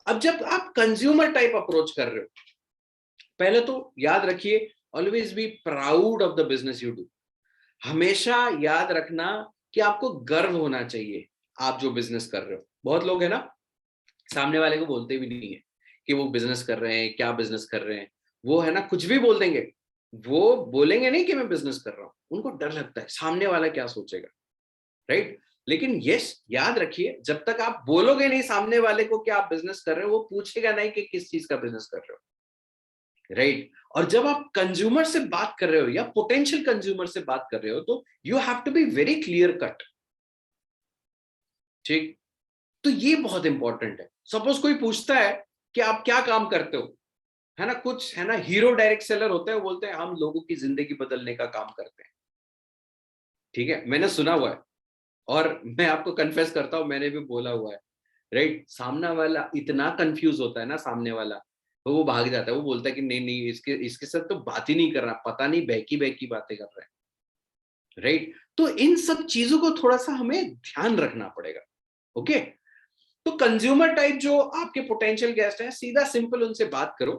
अब जब आप कंज्यूमर टाइप अप्रोच कर रहे हो, पहले तो याद रखिए, always be proud of the business you do. हमेशा याद रखना कि आपको गर्व होना चाहिए आप जो बिजनेस कर रहे हो। बहुत लोग है ना, सामने वाले को बोलते भी नहीं है कि वो बिजनेस कर रहे हैं, क्या बिजनेस कर रहे हैं, वो है ना कुछ भी बोल देंगे, वो बोलेंगे नहीं कि मैं बिजनेस कर रहा हूं, उनको डर लगता है सामने वाला क्या सोचेगा, राइट। लेकिन यस, याद रखिए, जब तक आप बोलोगे नहीं सामने वाले को कि आप बिजनेस कर रहे हो, वो पूछेगा नहीं कि किस चीज का बिजनेस कर रहे हो, राइट। और जब आप कंज्यूमर से बात कर रहे हो या पोटेंशियल कंज्यूमर से बात कर रहे हो, तो you have to be very clear cut, ठीक। तो ये बहुत इंपॉर्टेंट है। सपोज कोई पूछता है कि आप क्या काम करते हो, है ना, कुछ है ना हीरो डायरेक्ट सेलर होते हैं, वो बोलते हैं हम लोगों की जिंदगी बदलने का काम करते हैं, ठीक है, मैंने सुना हुआ है, और मैं आपको कन्फेस करता हूं, मैंने भी बोला हुआ है, राइट। सामने वाला इतना कंफ्यूज होता है ना, सामने वाला, तो वो भाग जाता है, वो बोलता है कि नहीं नहीं, इसके इसके साथ तो बात ही नहीं कर रहा, पता नहीं बहकी बहकी बातें कर रहा है, राइट। तो इन सब चीजों को थोड़ा सा हमें ध्यान रखना पड़ेगा, ओके। तो कंज्यूमर टाइप जो आपके पोटेंशियल गेस्ट हैं, सीधा सिंपल उनसे बात करो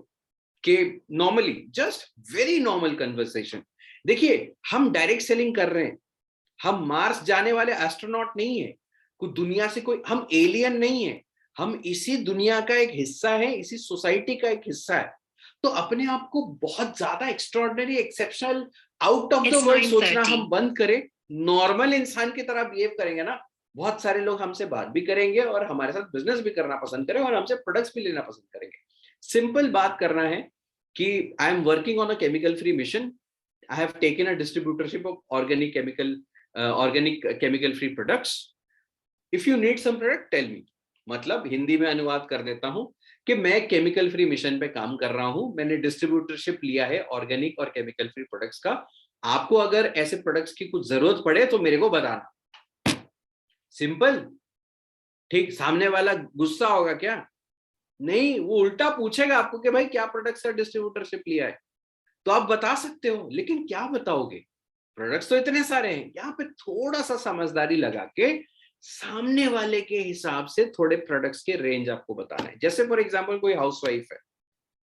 कि normally, just very normal conversation. देखिए, हम डायरेक्ट सेलिंग कर रहे हैं, हम मार्स जाने वाले एस्ट्रोनॉट नहीं है, कोई दुनिया से कोई हम एलियन नहीं है, हम इसी दुनिया का एक हिस्सा है, इसी सोसाइटी का एक हिस्सा है। तो अपने आप को बहुत ज्यादा extraordinary, exceptional, out of the world सोचना हम बंद करें, नॉर्मल इंसान की तरह बिहेव करेंगे ना, बहुत सारे लोग हमसे बात भी करेंगे और हमारे साथ बिजनेस भी करना पसंद करेंगे और हमसे प्रोडक्ट्स भी लेना पसंद करेंगे। सिंपल बात करना है कि I am working on a chemical free mission, I have taken a distributorship of organic chemical free products, if you need some product tell me. मतलब हिंदी में अनुवाद कर देता हूं कि मैं केमिकल फ्री मिशन पे काम कर रहा हूं, मैंने डिस्ट्रीब्यूटरशिप लिया है ऑर्गेनिक और केमिकल फ्री प्रोडक्ट्स का, आपको अगर ऐसे प्रोडक्ट्स की कुछ जरूरत पड़े तो मेरे को बताना। सिंपल, ठीक। सामने वाला गुस्सा होगा क्या? नहीं, वो उल्टा पूछेगा आपको कि भाई क्या प्रोडक्ट्स का डिस्ट्रीब्यूटरशिप लिया है, तो आप बता सकते हो, लेकिन क्या बताओगे? प्रोडक्ट्स तो इतने सारे हैं। यहाँ पे थोड़ा सा समझदारी लगा के सामने वाले के हिसाब से थोड़े प्रोडक्ट्स के रेंज आपको बताना है। जैसे फॉर एग्जांपल कोई हाउसवाइफ है,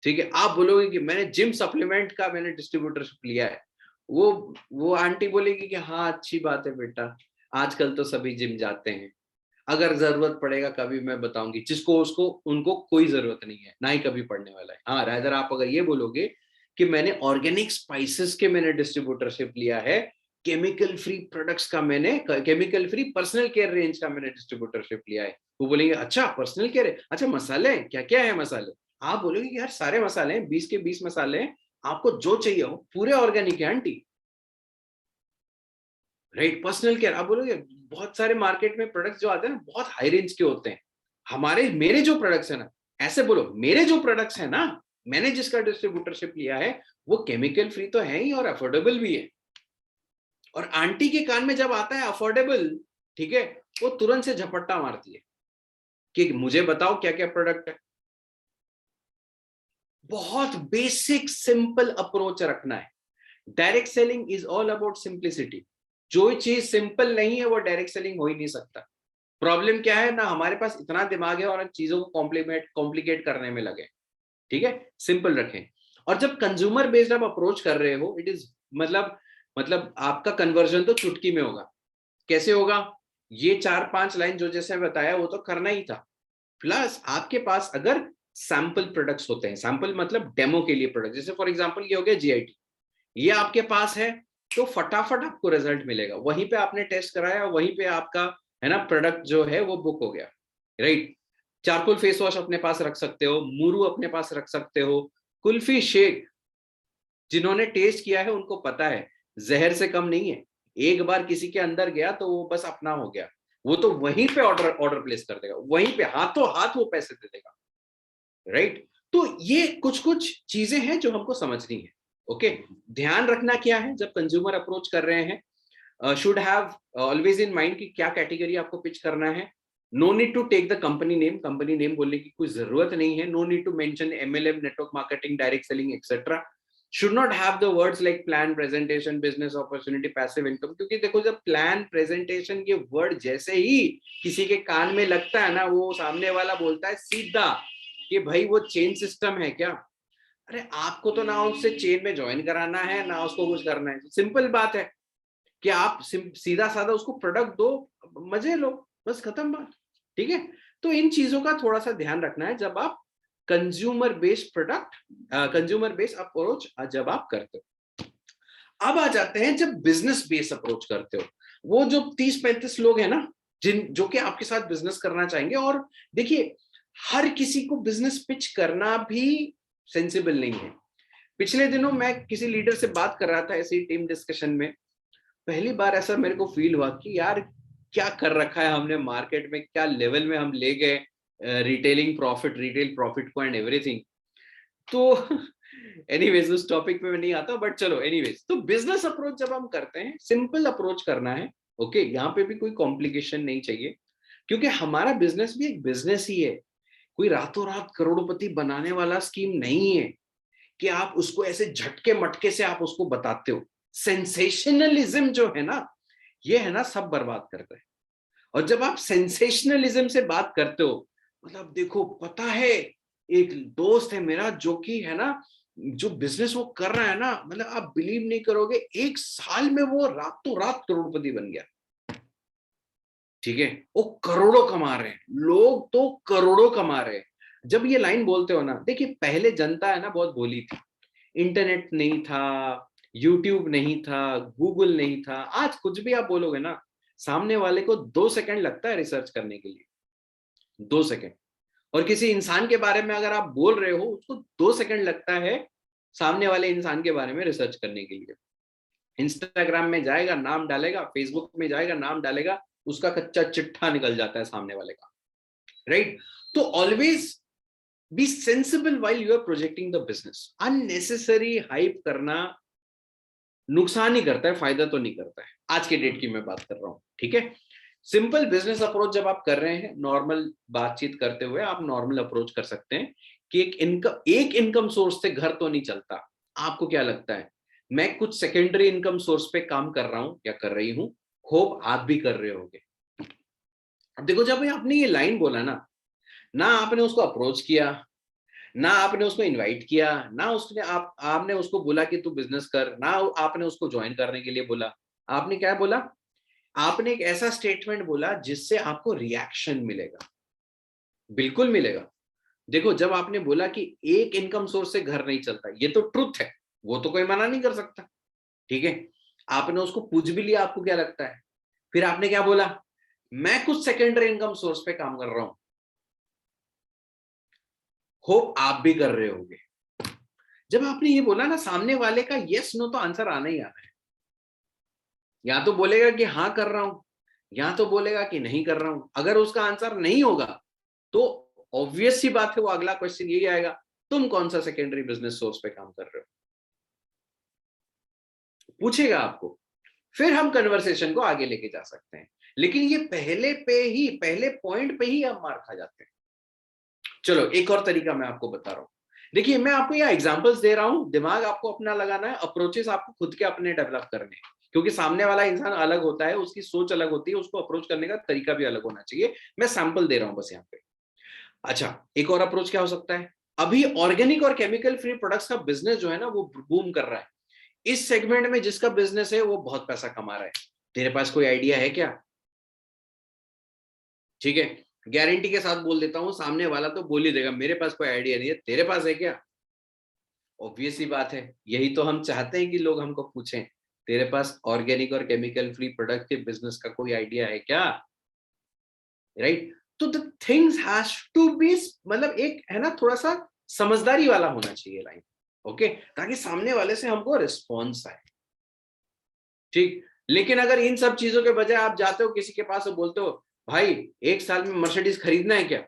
ठीक है, आप बोलोगे कि मैंने जिम सप्लीमेंट का मैंने डिस्ट्रीब्यूटरशिप लिया है, वो आंटी बोलेगी कि हाँ अच्छी बात है बेटा, आजकल तो सभी जिम जाते हैं, अगर जरूरत पड़ेगा कभी मैं बताऊंगी, जिसको उसको उनको कोई जरूरत नहीं है, ना ही कभी पड़ने वाला है। हाँ, रादर आप अगर ये बोलोगे कि मैंने ऑर्गेनिक स्पाइसेस के मैंने डिस्ट्रीब्यूटरशिप लिया है, केमिकल फ्री प्रोडक्ट्स का मैंने, chemical free personal care range का मैंने डिस्ट्रीब्यूटरशिप लिया है, वो बोलेंगे अच्छा पर्सनल केयर है, अच्छा मसाले क्या क्या है मसाले, आप बोलोगे कि यार सारे मसाले हैं, 20 के 20 मसाले हैं, आपको जो चाहिए हो, पूरे ऑर्गेनिक है आंटी, राइट। पर्सनल केयर, आप बोलोगे बहुत सारे मार्केट में प्रोडक्ट्स जो आते हैं ना बहुत हाई रेंज के होते हैं, हमारे मेरे जो प्रोडक्ट्स है ना, ऐसे बोलो मेरे जो प्रोडक्ट्स है ना, मैंने जिसका डिस्ट्रीब्यूटरशिप लिया है वो केमिकल फ्री तो है ही और अफोर्डेबल भी है। और आंटी के कान में जब आता है अफोर्डेबल, ठीक है, वो तुरंत से झपट्टा मारती है कि मुझे बताओ क्या क्या प्रोडक्ट है। बहुत बेसिक सिंपल अप्रोच रखना है। Direct selling is all about simplicity. जो चीज सिंपल नहीं है वो डायरेक्ट सेलिंग हो ही नहीं सकता। प्रॉब्लम क्या है ना, हमारे पास इतना दिमाग है और चीजों को कॉम्प्लिकेट करने में लगे। ठीक है, सिंपल रखें। और जब कंज्यूमर बेस्ड आप अप्रोच कर रहे हो, इट इज मतलब आपका कन्वर्जन तो चुटकी में होगा। कैसे होगा? ये 4-5 लाइन जो जैसे बताया वो तो करना ही था, प्लस आपके पास अगर सैंपल प्रोडक्ट्स होते हैं, सैंपल मतलब डेमो के लिए प्रोडक्ट, जैसे फॉर एग्जांपल ये हो गया जीआईटी, ये आपके पास है, तो फटाफट आपको रिजल्ट मिलेगा, वहीं पे आपने टेस्ट कराया, वहीं पे आपका है ना प्रोडक्ट जो है वो बुक हो गया, राइट। चारकोल फेस वॉश अपने पास रख सकते हो, मुरू अपने पास रख सकते हो, कुल्फी शेक जिन्होंने टेस्ट किया है उनको पता है जहर से कम नहीं है, एक बार किसी के अंदर गया तो वो बस अपना हो गया, वो तो वहीं पे ऑर्डर प्लेस कर देगा, वहीं पे हाथों हाथ वो पैसे दे देगा, राइट। तो ये कुछ कुछ चीजें हैं जो हमको समझनी है। ओके, ध्यान रखना क्या है जब कंज्यूमर अप्रोच कर रहे हैं, should have always in mind कि क्या कैटेगरी आपको पिच करना है। No need to take the company name बोलने की कोई जरूरत नहीं है। No need to mention MLM, network marketing, direct selling etcetera. Should not have the words like plan, presentation, business opportunity, passive income, क्योंकि देखो जब प्लान, प्रेजेंटेशन ये वर्ड जैसे ही किसी के कान में लगता है ना, वो सामने वाला बोलता है सीधा कि भाई वो चेन सिस्टम है क्या? अरे आपको तो ना उससे चेन में ज्वाइन कराना है ना उसको कुछ करना है, सिंपल बात है कि आप सीधा साधा उसको प्रोडक्ट दो, मजे लो, बस खत्म बात। ठीक है, तो इन चीजों का थोड़ा सा ध्यान रखना है जब आप कंज्यूमर बेस्ड अप्रोच जब आप करते हो। अब आ जाते हैं जब बिजनेस बेस्ड अप्रोच करते हो, वो जो 30-35 लोग हैं ना जो कि आपके साथ बिजनेस करना चाहेंगे। और देखिए, हर किसी को बिजनेस पिच करना भी सेंसिबल नहीं है। पिछले दिनों मैं किसी लीडर से बात कर रहा था ऐसी टीम डिस्कशन में, पहली बार ऐसा मेरे को फील हुआ कि यार क्या कर रखा है हमने मार्केट में, क्या लेवल में हम ले गए रिटेल प्रॉफिट को एंड एवरीथिंग। तो एनीवेज उस टॉपिक पे मैं नहीं आता, बट चलो एनीवेज, तो बिजनेस अप्रोच जब हम करते हैं सिंपल अप्रोच करना है। ओके, यहाँ पे भी कोई कॉम्प्लिकेशन नहीं चाहिए, क्योंकि हमारा बिजनेस भी एक बिजनेस ही है, कोई रातों रात करोड़पति बनाने वाला स्कीम नहीं है कि आप उसको ऐसे झटके मटके से आप उसको बताते हो। सेंसेशनलिज्म जो है ना, ये है ना सब बर्बाद करता है। और जब आप सेंसेशनलिज्म से बात करते हो, मतलब देखो पता है, एक दोस्त है मेरा जो कि है ना, जो बिजनेस वो कर रहा है ना, मतलब आप बिलीव नहीं करोगे, 1 साल में वो रातों रात करोड़पति बन गया। ठीक है, वो करोड़ों कमा रहे हैं, लोग तो करोड़ों कमा रहे हैं। जब ये लाइन बोलते हो ना, देखिए पहले जनता है ना बहुत भोली थी, इंटरनेट नहीं था, यूट्यूब नहीं था, गूगल नहीं था। आज कुछ भी आप बोलोगे ना, सामने वाले को 2 सेकंड लगता है रिसर्च करने के लिए, 2 सेकंड। और किसी इंसान के बारे में अगर आप बोल रहे हो, उसको 2 सेकंड लगता है सामने वाले इंसान के बारे में रिसर्च करने के लिए। इंस्टाग्राम में जाएगा, नाम डालेगा, फेसबुक में जाएगा, नाम डालेगा, उसका कच्चा चिट्ठा निकल जाता है सामने वाले का, राइट? तो always be sensible while you are projecting the business. Unnecessary hype करना नुकसान ही करता है, फायदा तो नहीं करता है। आज के डेट की मैं बात कर रहा हूं, ठीक है? सिंपल बिजनेस अप्रोच जब आप कर रहे हैं, नॉर्मल बातचीत करते हुए आप नॉर्मल अप्रोच कर सकते हैं कि एक इनकम सोर्स से घर तो नहीं चलता। आपको क्या लगता है? मैं कुछ सेकेंडरी इनकम सोर्स पे काम कर रहा हूं या कर रही हूं, होप आप भी कर रहे होगे। अब देखो, जब आपने ये लाइन बोला ना आपने उसको अप्रोच किया, ना आपने उसको इनवाइट किया, ना उसने आपने उसको बोला कि तू बिजनेस कर, ना आपने उसको ज्वाइन करने के लिए बोला। आपने क्या बोला? आपने एक ऐसा स्टेटमेंट बोला जिससे आपको रिएक्शन मिलेगा, बिल्कुल मिलेगा। देखो, जब आपने बोला कि एक इनकम सोर्स से घर नहीं चलता, ये तो ट्रुथ है, वो तो कोई मना नहीं कर सकता, ठीक है? आपने उसको पूछ भी लिया, आपको क्या लगता है? फिर आपने क्या बोला? मैं कुछ सेकेंडरी इनकम सोर्स पे काम कर रहा हूं, होप आप भी कर रहे होगे। जब आपने ये बोला ना, सामने वाले का यस नो तो आंसर आना ही आना है। या तो बोलेगा कि हाँ कर रहा हूं, या तो बोलेगा कि नहीं कर रहा हूं। अगर उसका आंसर नहीं होगा तो ऑब्वियस सी बात है, वो अगला क्वेश्चन यही आएगा, तुम कौन सा सेकेंडरी बिजनेस सोर्स पे काम कर रहे हो, पूछेगा आपको। फिर हम कन्वर्सेशन को आगे लेके जा सकते हैं। लेकिन ये पहले पॉइंट पे ही आप मार खा जाते हैं। चलो एक और तरीका मैं आपको बता रहा हूं। देखिए, मैं आपको यहाँ एग्जांपल्स दे रहा हूं, दिमाग आपको अपना लगाना है, अप्रोचेस आपको खुद के अपने डेवलप करने हैं। क्योंकि सामने वाला इंसान अलग होता है, उसकी सोच अलग होती है, उसको अप्रोच करने का तरीका भी अलग होना चाहिए। मैं सैंपल दे रहा हूं बस यहाँ पे। अच्छा, एक और अप्रोच क्या हो सकता है? अभी ऑर्गेनिक और केमिकल फ्री प्रोडक्ट्स का बिजनेस जो है ना, वो बूम कर रहा है। इस सेगमेंट में जिसका बिजनेस है वो बहुत पैसा कमा रहा है। तेरे पास कोई आइडिया है क्या? ठीक है, गारंटी के साथ बोल देता हूं, सामने वाला तो बोल ही देगा मेरे पास कोई आइडिया नहीं है, तेरे पास है क्या? ऑब्वियस सी बात है, यही तो हम चाहते हैं कि लोग हमको पूछें, तेरे पास ऑर्गेनिक और केमिकल फ्री प्रोडक्ट के बिजनेस का कोई आइडिया है क्या? राइट? तो the things has to be, मतलब एक है ना, थोड़ा सा समझदारी वाला होना चाहिए लाइन, ओके, ताकि सामने वाले से हमको रिस्पॉन्स आए, ठीक। लेकिन अगर इन सब चीजों के बजाय आप जाते हो किसी के पास और बोलते हो, भाई 1 साल में मर्सिडीज खरीदना है क्या?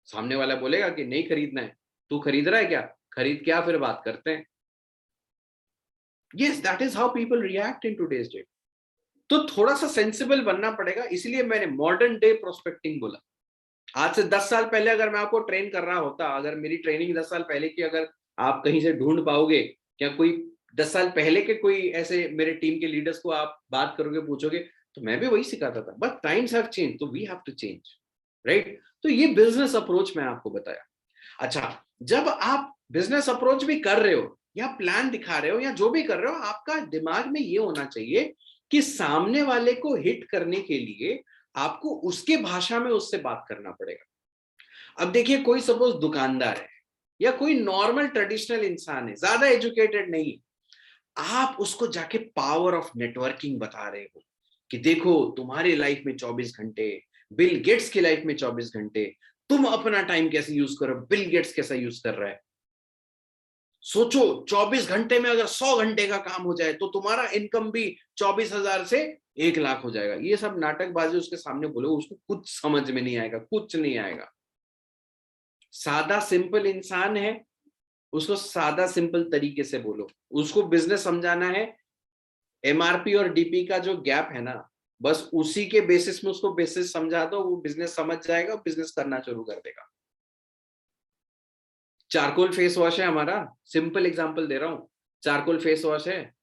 सामने वाला बोलेगा कि नहीं खरीदना है। तू खरीद रहा है क्या? खरीद क्या, फिर बात करते हैं। Yes, that is how people react in today's day. तो थोड़ा सा सेंसिबल बनना पड़ेगा, इसलिए मैंने मॉडर्न डे प्रोस्पेक्टिंग बोला। आज से 10 साल पहले अगर मैं आपको ट्रेन कर रहा होता, अगर मेरी ट्रेनिंग 10 साल पहले की अगर आप कहीं से ढूंढ पाओगे, क्या कोई 10 साल पहले के कोई ऐसे मेरे टीम के लीडर्स को आप बात करोगे, पूछोगे, तो मैं भी वही सिखाता था। बट टाइम्स हैव चेंज, तो we have to change, right? तो ये बिजनेस अप्रोच मैं आपको बताया। अच्छा, जब आप बिजनेस अप्रोच भी कर रहे हो या प्लान दिखा रहे हो या जो भी कर रहे हो, आपका दिमाग में ये होना चाहिए कि सामने वाले को हिट करने के लिए आपको उसके भाषा में उससे बात करना पड़ेगा। अब देखिए, कोई सपोज दुकानदार है या कोई नॉर्मल ट्रेडिशनल इंसान है, ज्यादा एजुकेटेड नहीं, आप उसको जाके पावर ऑफ नेटवर्किंग बता रहे हो कि देखो तुम्हारी लाइफ में 24 घंटे, बिल गेट्स की लाइफ में 24 घंटे, तुम अपना टाइम कैसे यूज करो, बिल गेट्स कैसा यूज कर रहा है। सोचो, 24 घंटे में अगर 100 घंटे का काम हो जाए तो तुम्हारा इनकम भी 24,000 से 1 लाख हो जाएगा। ये सब नाटकबाजी उसके सामने बोलो, उसको कुछ समझ में नहीं आएगा, कुछ नहीं आएगा। सादा सिंपल इंसान है, उसको सादा सिंपल तरीके से बोलो। उसको बिजनेस समझाना है, एमआरपी और डीपी का जो गैप है ना, बस उसी के बेसिस में उसको बेसिस समझा दो, वो बिजनेस समझ जाएगा, बिजनेस करना शुरू कर देगा। चारकोल फेस वॉश है हमारा, सिंपल एग्जांपल दे रहा हूं। चारकोल फेस वॉश है,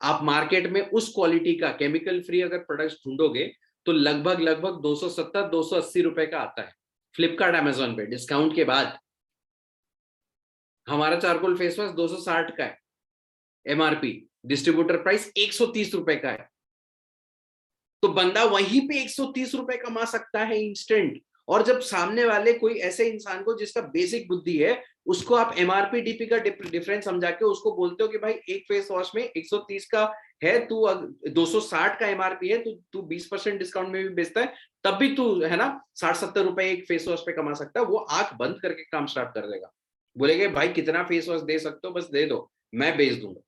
आप मार्केट में उस क्वालिटी का केमिकल फ्री अगर प्रोडक्ट्स ढूंढोगे तो लगभग लगभग 270 280 रुपए का आता है। फ्लिपकार्ट अमेजोन पे डिस्काउंट के बाद हमारा चारकोल फेस वॉश 260 का है, एमआरपी, डिस्ट्रीब्यूटर प्राइस 130 रुपए का है। तो बंदा वहीं पे 130 रुपए कमा सकता है इंस्टेंट। और जब सामने वाले कोई ऐसे इंसान को जिसका बेसिक बुद्धि है, उसको आप एमआरपी डीपी का डिफरेंस समझा के उसको बोलते हो कि भाई एक फेस वॉश में 130 का है, तू 260 का एमआरपी है, तू 20% डिस्काउंट में भी बेचता है, तब भी तू है ना 60-70 रुपए एक फेस वॉश पे कमा सकता है। वो आंख बंद करके काम स्टार्ट कर देगा, बोलेगा भाई कितना फेस वॉश दे सकते हो, बस दे दो, मैं बेच दूंगा।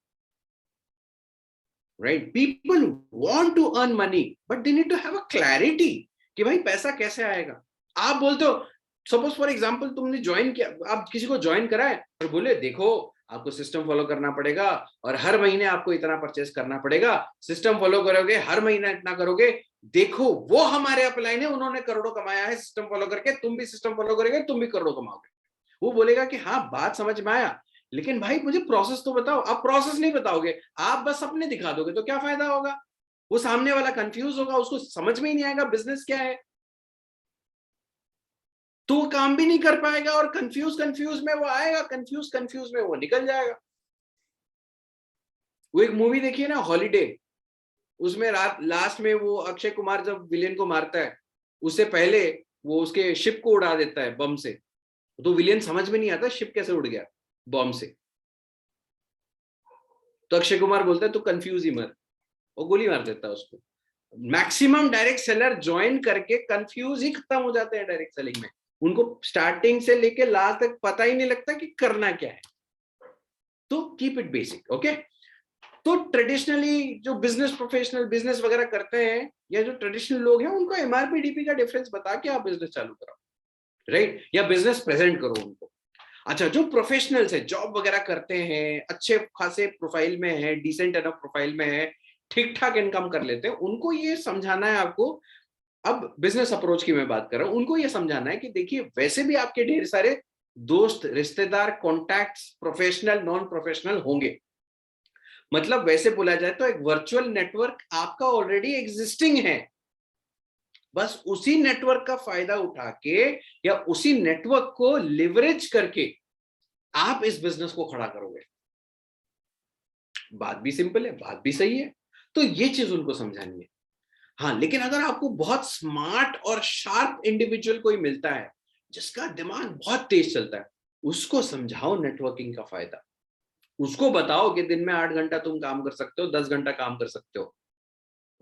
Right? People want to earn money but they need to have a clarity कि भाई पैसा कैसे आएगा। आप बोलते हो, सपोज फॉर एग्जांपल तुमने ज्वाइन किया, आप किसी को ज्वाइन कराए और बोले देखो आपको सिस्टम फॉलो करना पड़ेगा और हर महीने आपको इतना परचेस करना पड़ेगा, सिस्टम फॉलो करोगे हर महीना इतना करोगे, देखो वो हमारे अपलाइन है, उन्होंने करोड़ों कमाया है सिस्टम फॉलो करके, तुम भी सिस्टम फॉलो करोगे तुम भी करोड़ों कमाओगे। वो बोलेगा कि हाँ बात समझ में आया, लेकिन भाई मुझे प्रोसेस तो बताओ। आप प्रोसेस नहीं बताओगे, आप बस अपने दिखा दोगे तो क्या फायदा होगा? वो सामने वाला कंफ्यूज होगा, उसको समझ में ही नहीं आएगा बिजनेस क्या है, तो वो काम भी नहीं कर पाएगा और कंफ्यूज में वो आएगा, कंफ्यूज में वो निकल जाएगा। वो एक मूवी देखिए ना हॉलीडे, उसमें रात लास्ट में वो अक्षय कुमार जब विलेन को मारता है, उससे पहले वो उसके शिप को उड़ा देता है बम से, तो विलेन समझ में नहीं आता शिप कैसे उड़ गया बम से, तो अक्षय कुमार बोलता है तू कंफ्यूज ही मर, वो गोली मार देता है उसको। मैक्सिमम डायरेक्ट सेलर ज्वाइन करके कंफ्यूज ही खत्म हो जाते हैं डायरेक्ट सेलिंग में, उनको स्टार्टिंग से लेके लास्ट तक पता ही नहीं लगता कि करना क्या है। तो कीप इट बेसिक, ओके। तो ट्रेडिशनली जो बिजनेस प्रोफेशनल बिजनेस वगैरह करते हैं या जो ट्रेडिशनल लोग हैं, उनको एमआरपी डीपी का डिफरेंस बता के आप बिजनेस चालू कराओ, राइट? या बिजनेस प्रेजेंट करो उनको। अच्छा, जो प्रोफेशनल्स है, जॉब वगैरह करते हैं, अच्छे खासे प्रोफाइल में है, डिसेंट एनफ प्रोफाइल में है, ठीक ठाक इनकम कर लेते हैं, उनको ये समझाना है आपको। अब बिजनेस अप्रोच की मैं बात कर रहा हूं, उनको ये समझाना है कि देखिए वैसे भी आपके ढेर सारे दोस्त, रिश्तेदार, कॉन्टैक्ट्स, प्रोफेशनल नॉन प्रोफेशनल होंगे। मतलब वैसे बोला जाए तो एक वर्चुअल नेटवर्क आपका ऑलरेडी एग्जिस्टिंग है, बस उसी नेटवर्क का फायदा उठा के या उसी नेटवर्क को लिवरेज करके आप इस बिजनेस को खड़ा करोगे। बात भी सिंपल है, बात भी सही है, तो ये चीज उनको समझानी है। हाँ, लेकिन अगर आपको बहुत स्मार्ट और शार्प इंडिविजुअल कोई मिलता है जिसका दिमाग बहुत तेज चलता है, उसको समझाओ नेटवर्किंग का फायदा। उसको बताओ कि दिन में 8 घंटा तुम काम कर सकते हो, 10 घंटा काम कर सकते हो,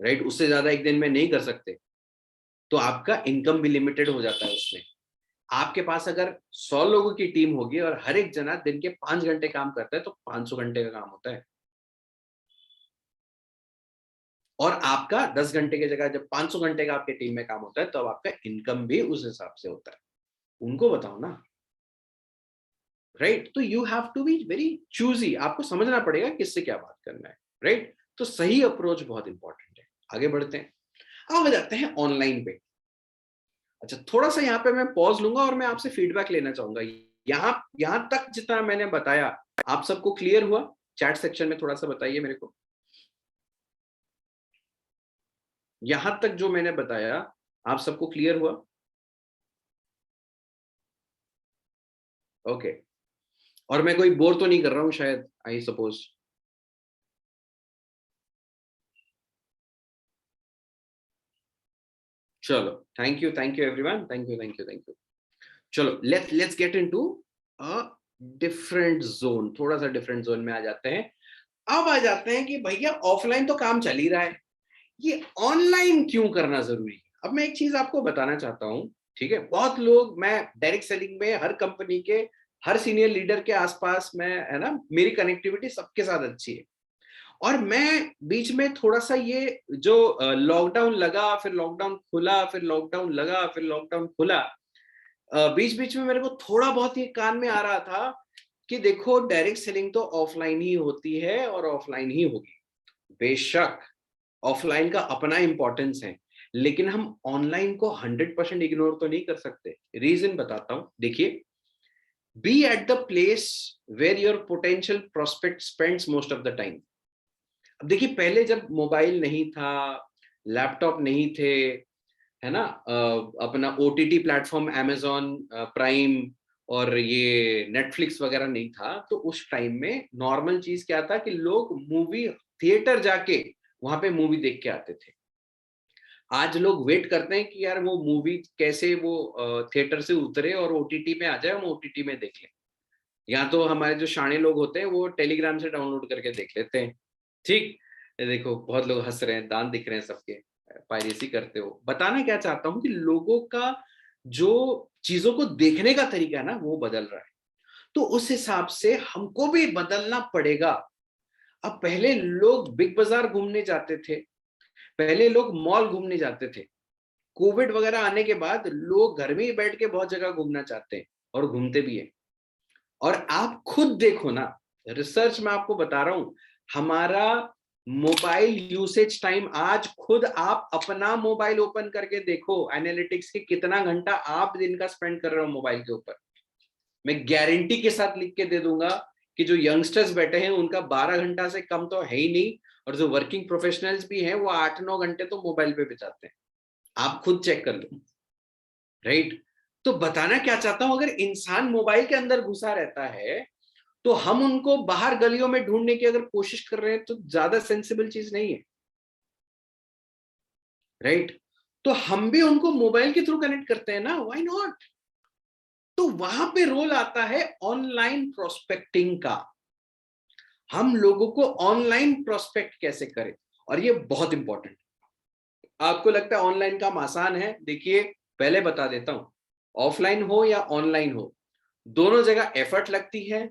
राइट? उससे ज्यादा एक दिन में नहीं कर सकते, तो आपका इनकम भी लिमिटेड हो जाता है उसमें। आपके पास अगर 100 लोगों की टीम होगी और हर एक जना दिन के 5 घंटे काम करता है, तो 500 घंटे का काम होता है। और आपका 10 घंटे की जगह जब 500 घंटे का आपके टीम में काम होता है, तो अब आपका इनकम भी उस हिसाब से होता है। उनको बताओ ना, राइट? तो you have to be very choosy, आपको समझना पड़ेगा किससे क्या बात करना है, राइट? तो सही अप्रोच बहुत इंपॉर्टेंट है। आगे बढ़ते हैं, अब आ जाते हैं ऑनलाइन पे। अच्छा, थोड़ा सा यहाँ पे मैं पॉज लूंगा और मैं आपसे फीडबैक लेना चाहूंगा। यहाँ यहाँ तक जितना मैंने बताया, आप सबको क्लियर हुआ? चैट सेक्शन में थोड़ा सा बताइए मेरे को, यहां तक जो मैंने बताया आप सबको क्लियर हुआ? ओके। और मैं कोई बोर तो नहीं कर रहा हूं शायद, आई सपोज? चलो, thank you everyone, thank you. चलो, let's get into a different zone, थोड़ा सा डिफरेंट जोन में आ जाते हैं। अब आ जाते हैं कि भैया ऑफलाइन तो काम चल ही रहा है, ये ऑनलाइन क्यों करना जरूरी है? अब मैं एक चीज आपको बताना चाहता हूं, ठीक है? बहुत लोग, मैं डायरेक्ट सेलिंग में हर कंपनी के हर सीनियर लीडर के आसपास में है ना, मेरी कनेक्टिविटी सबके साथ अच्छी है। और मैं बीच में थोड़ा सा ये जो लॉकडाउन लगा, फिर लॉकडाउन खुला, फिर लॉकडाउन लगा, फिर लॉकडाउन खुला, बीच बीच में मेरे को थोड़ा बहुत ये कान में आ रहा था कि देखो डायरेक्ट सेलिंग तो ऑफलाइन ही होती है और ऑफलाइन ही होगी। बेशक ऑफलाइन का अपना इंपॉर्टेंस है, लेकिन हम ऑनलाइन को 100% इग्नोर तो नहीं कर सकते। रीजन बताता हूं, देखिए, be at the place where your potential prospect spends most of the time. अब देखिए, पहले जब मोबाइल नहीं था, लैपटॉप नहीं थे, है ना, अपना ओटीटी प्लेटफॉर्म अमेजॉन प्राइम और ये नेटफ्लिक्स वगैरह नहीं था, तो उस टाइम में नॉर्मल चीज क्या था कि लोग मूवी थिएटर जाके वहां पे मूवी देख के आते थे। आज लोग वेट करते हैं कि यार वो मूवी कैसे वो थिएटर से उतरे और ओटीटी में आ जाए, हम ओटीटी में देख लें। या तो हमारे जो शाणे लोग होते हैं वो टेलीग्राम से डाउनलोड करके देख लेते हैं। ठीक, ये देखो बहुत लोग हंस रहे हैं, दांत दिख रहे हैं सबके, पायरेसी करते हो। बताना क्या चाहता हूं कि लोगों का जो चीजों को देखने का तरीका है ना वो बदल रहा है, तो उस हिसाब से हमको भी बदलना पड़ेगा। अब पहले लोग बिग बाजार घूमने जाते थे, पहले लोग मॉल घूमने जाते थे। कोविड वगैरह आने के बाद लोग घर में ही बैठ के बहुत जगह घूमना चाहते हैं और घूमते भी है। और आप खुद देखो ना, रिसर्च में आपको बता रहा हूं, हमारा मोबाइल यूसेज टाइम, आज खुद आप अपना मोबाइल ओपन करके देखो एनालिटिक्स के कितना घंटा आप दिन का स्पेंड कर रहे हो मोबाइल के ऊपर। मैं गारंटी के साथ लिख के दे दूंगा कि जो यंगस्टर्स बैठे हैं उनका 12 घंटा से कम तो है ही नहीं, और जो वर्किंग प्रोफेशनल्स भी हैं वो 8-9 घंटे तो मोबाइल पे बिताते हैं। आप खुद चेक कर लो, राइट? तो बताना क्या चाहता हूं, अगर इंसान मोबाइल के अंदर घुसा रहता है तो हम उनको बाहर गलियों में ढूंढने की अगर कोशिश कर रहे हैं तो ज्यादा सेंसिबल चीज नहीं है, राइट? तो हम भी उनको मोबाइल के थ्रू कनेक्ट करते हैं ना, व्हाई नॉट? तो वहां पे रोल आता है ऑनलाइन प्रोस्पेक्टिंग का। हम लोगों को ऑनलाइन प्रोस्पेक्ट कैसे करें, और ये बहुत इंपॉर्टेंट। आपको लगता है ऑनलाइन काम आसान है? देखिए पहले बता देता हूं, ऑफलाइन हो या ऑनलाइन हो, दोनों जगह एफर्ट लगती है,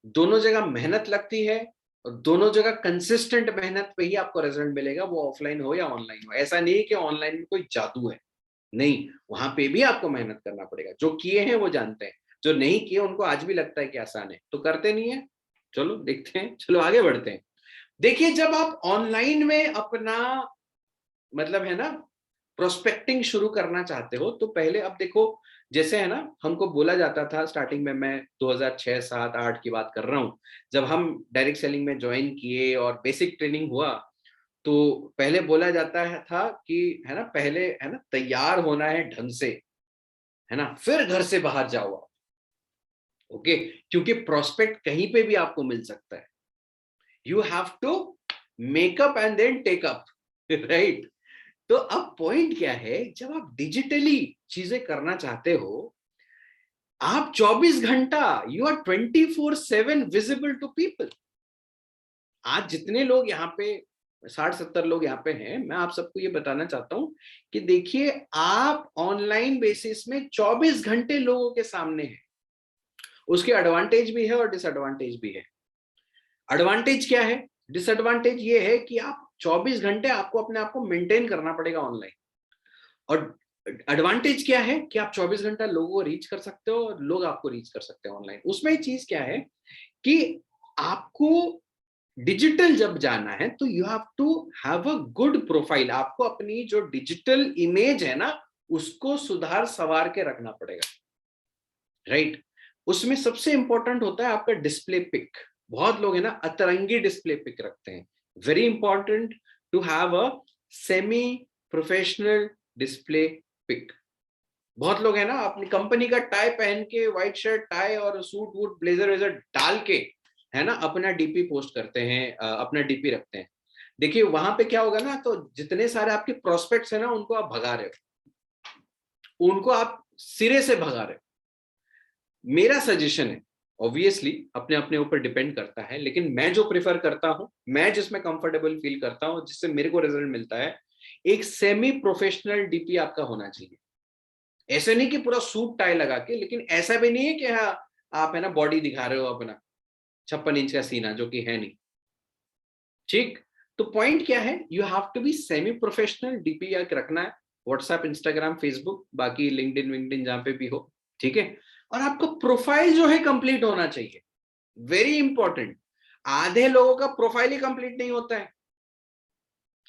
दोनों जगह मेहनत लगती है, और दोनों जगह कंसिस्टेंट मेहनत पे ही आपको रिजल्ट मिलेगा, वो ऑफलाइन हो या ऑनलाइन हो। ऐसा नहीं कि ऑनलाइन में कोई जादू है, नहीं, वहां पे भी आपको मेहनत करना पड़ेगा। जो किए हैं वो जानते हैं, जो नहीं किए उनको आज भी लगता है कि आसान है, तो करते नहीं है। चलो देखते हैं, चलो आगे बढ़ते हैं। देखिए जब आप ऑनलाइन में अपना मतलब है ना प्रोस्पेक्टिंग शुरू करना चाहते हो, तो पहले अब देखो, जैसे है ना हमको बोला जाता था स्टार्टिंग में, मैं 2006, 7, 8 की बात कर रहा हूं, जब हम डायरेक्ट सेलिंग में ज्वाइन किए और बेसिक ट्रेनिंग हुआ, तो पहले बोला जाता है था कि है ना, पहले है ना तैयार होना है ढंग से, है ना, फिर घर से बाहर जाओ आप। ओके, क्योंकि प्रोस्पेक्ट कहीं पे भी आपको मिल सकता है। You have to make up and then take up, right? तो अब पॉइंट क्या है, जब आप डिजिटली चीजें करना चाहते हो, आप 24 घंटा, you are 24/7 visible to people. आज जितने लोग यहाँ पे 60-70 लोग यहाँ पे हैं, मैं आप सबको ये बताना चाहता हूं कि देखिए आप ऑनलाइन बेसिस में 24 घंटे लोगों के सामने हैं। उसके एडवांटेज भी है और डिसएडवांटेज भी है। एडवांटेज क्या है? डिसएडवांटेज ये है कि आप 24 घंटे आपको अपने आप को मेंटेन करना पड़ेगा ऑनलाइन। और एडवांटेज क्या है कि आप 24 घंटा लोगों को रीच कर सकते हो और लोग आपको रीच कर सकते हैं ऑनलाइन। उसमें चीज क्या है कि आपको डिजिटल जब जाना है तो you have to have a good profile. आपको अपनी जो डिजिटल इमेज है ना उसको सुधार सवार के रखना पड़ेगा, राइट? उसमें सबसे इंपॉर्टेंट होता है आपका डिस्प्ले पिक। बहुत लोग है ना अतरंगी डिस्प्ले पिक रखते हैं। Very important to have a semi professional display pic. बहुत लोग है ना अपनी कंपनी का टाई पहन के, व्हाइट शर्ट टाई और सूट वूट ब्लेजर वेजर डाल के है ना अपना डीपी पोस्ट करते हैं, अपना डीपी रखते हैं। देखिए वहां पे क्या होगा ना, तो जितने सारे आपके प्रोस्पेक्ट्स है ना उनको आप भगा रहे हो, उनको आप सिरे से भगा रहे हो। मेरा सजेशन है, ऑब्वियसली अपने अपने ऊपर डिपेंड करता है, लेकिन मैं जो प्रेफर करता हूं, मैं जिसमें कंफर्टेबल फील करता हूं, जिससे मेरे को रिजल्ट मिलता है, एक सेमी प्रोफेशनल डीपी आपका होना चाहिए। ऐसे नहीं कि पूरा सूट टाई लगा के, लेकिन ऐसा भी नहीं है कि हाँ आप है ना बॉडी दिखा रहे हो अपना 56 इंच का सीना, जो कि है नहीं, ठीक? तो पॉइंट क्या है, you have to be semi professional DP या रखना है, व्हाट्सएप, इंस्टाग्राम, फेसबुक, बाकी लिंक्डइन विंक्डइन जहां पे भी हो, ठीक है? और आपका प्रोफाइल जो है कंप्लीट होना चाहिए, वेरी इंपॉर्टेंट। आधे लोगों का प्रोफाइल ही कंप्लीट नहीं होता है।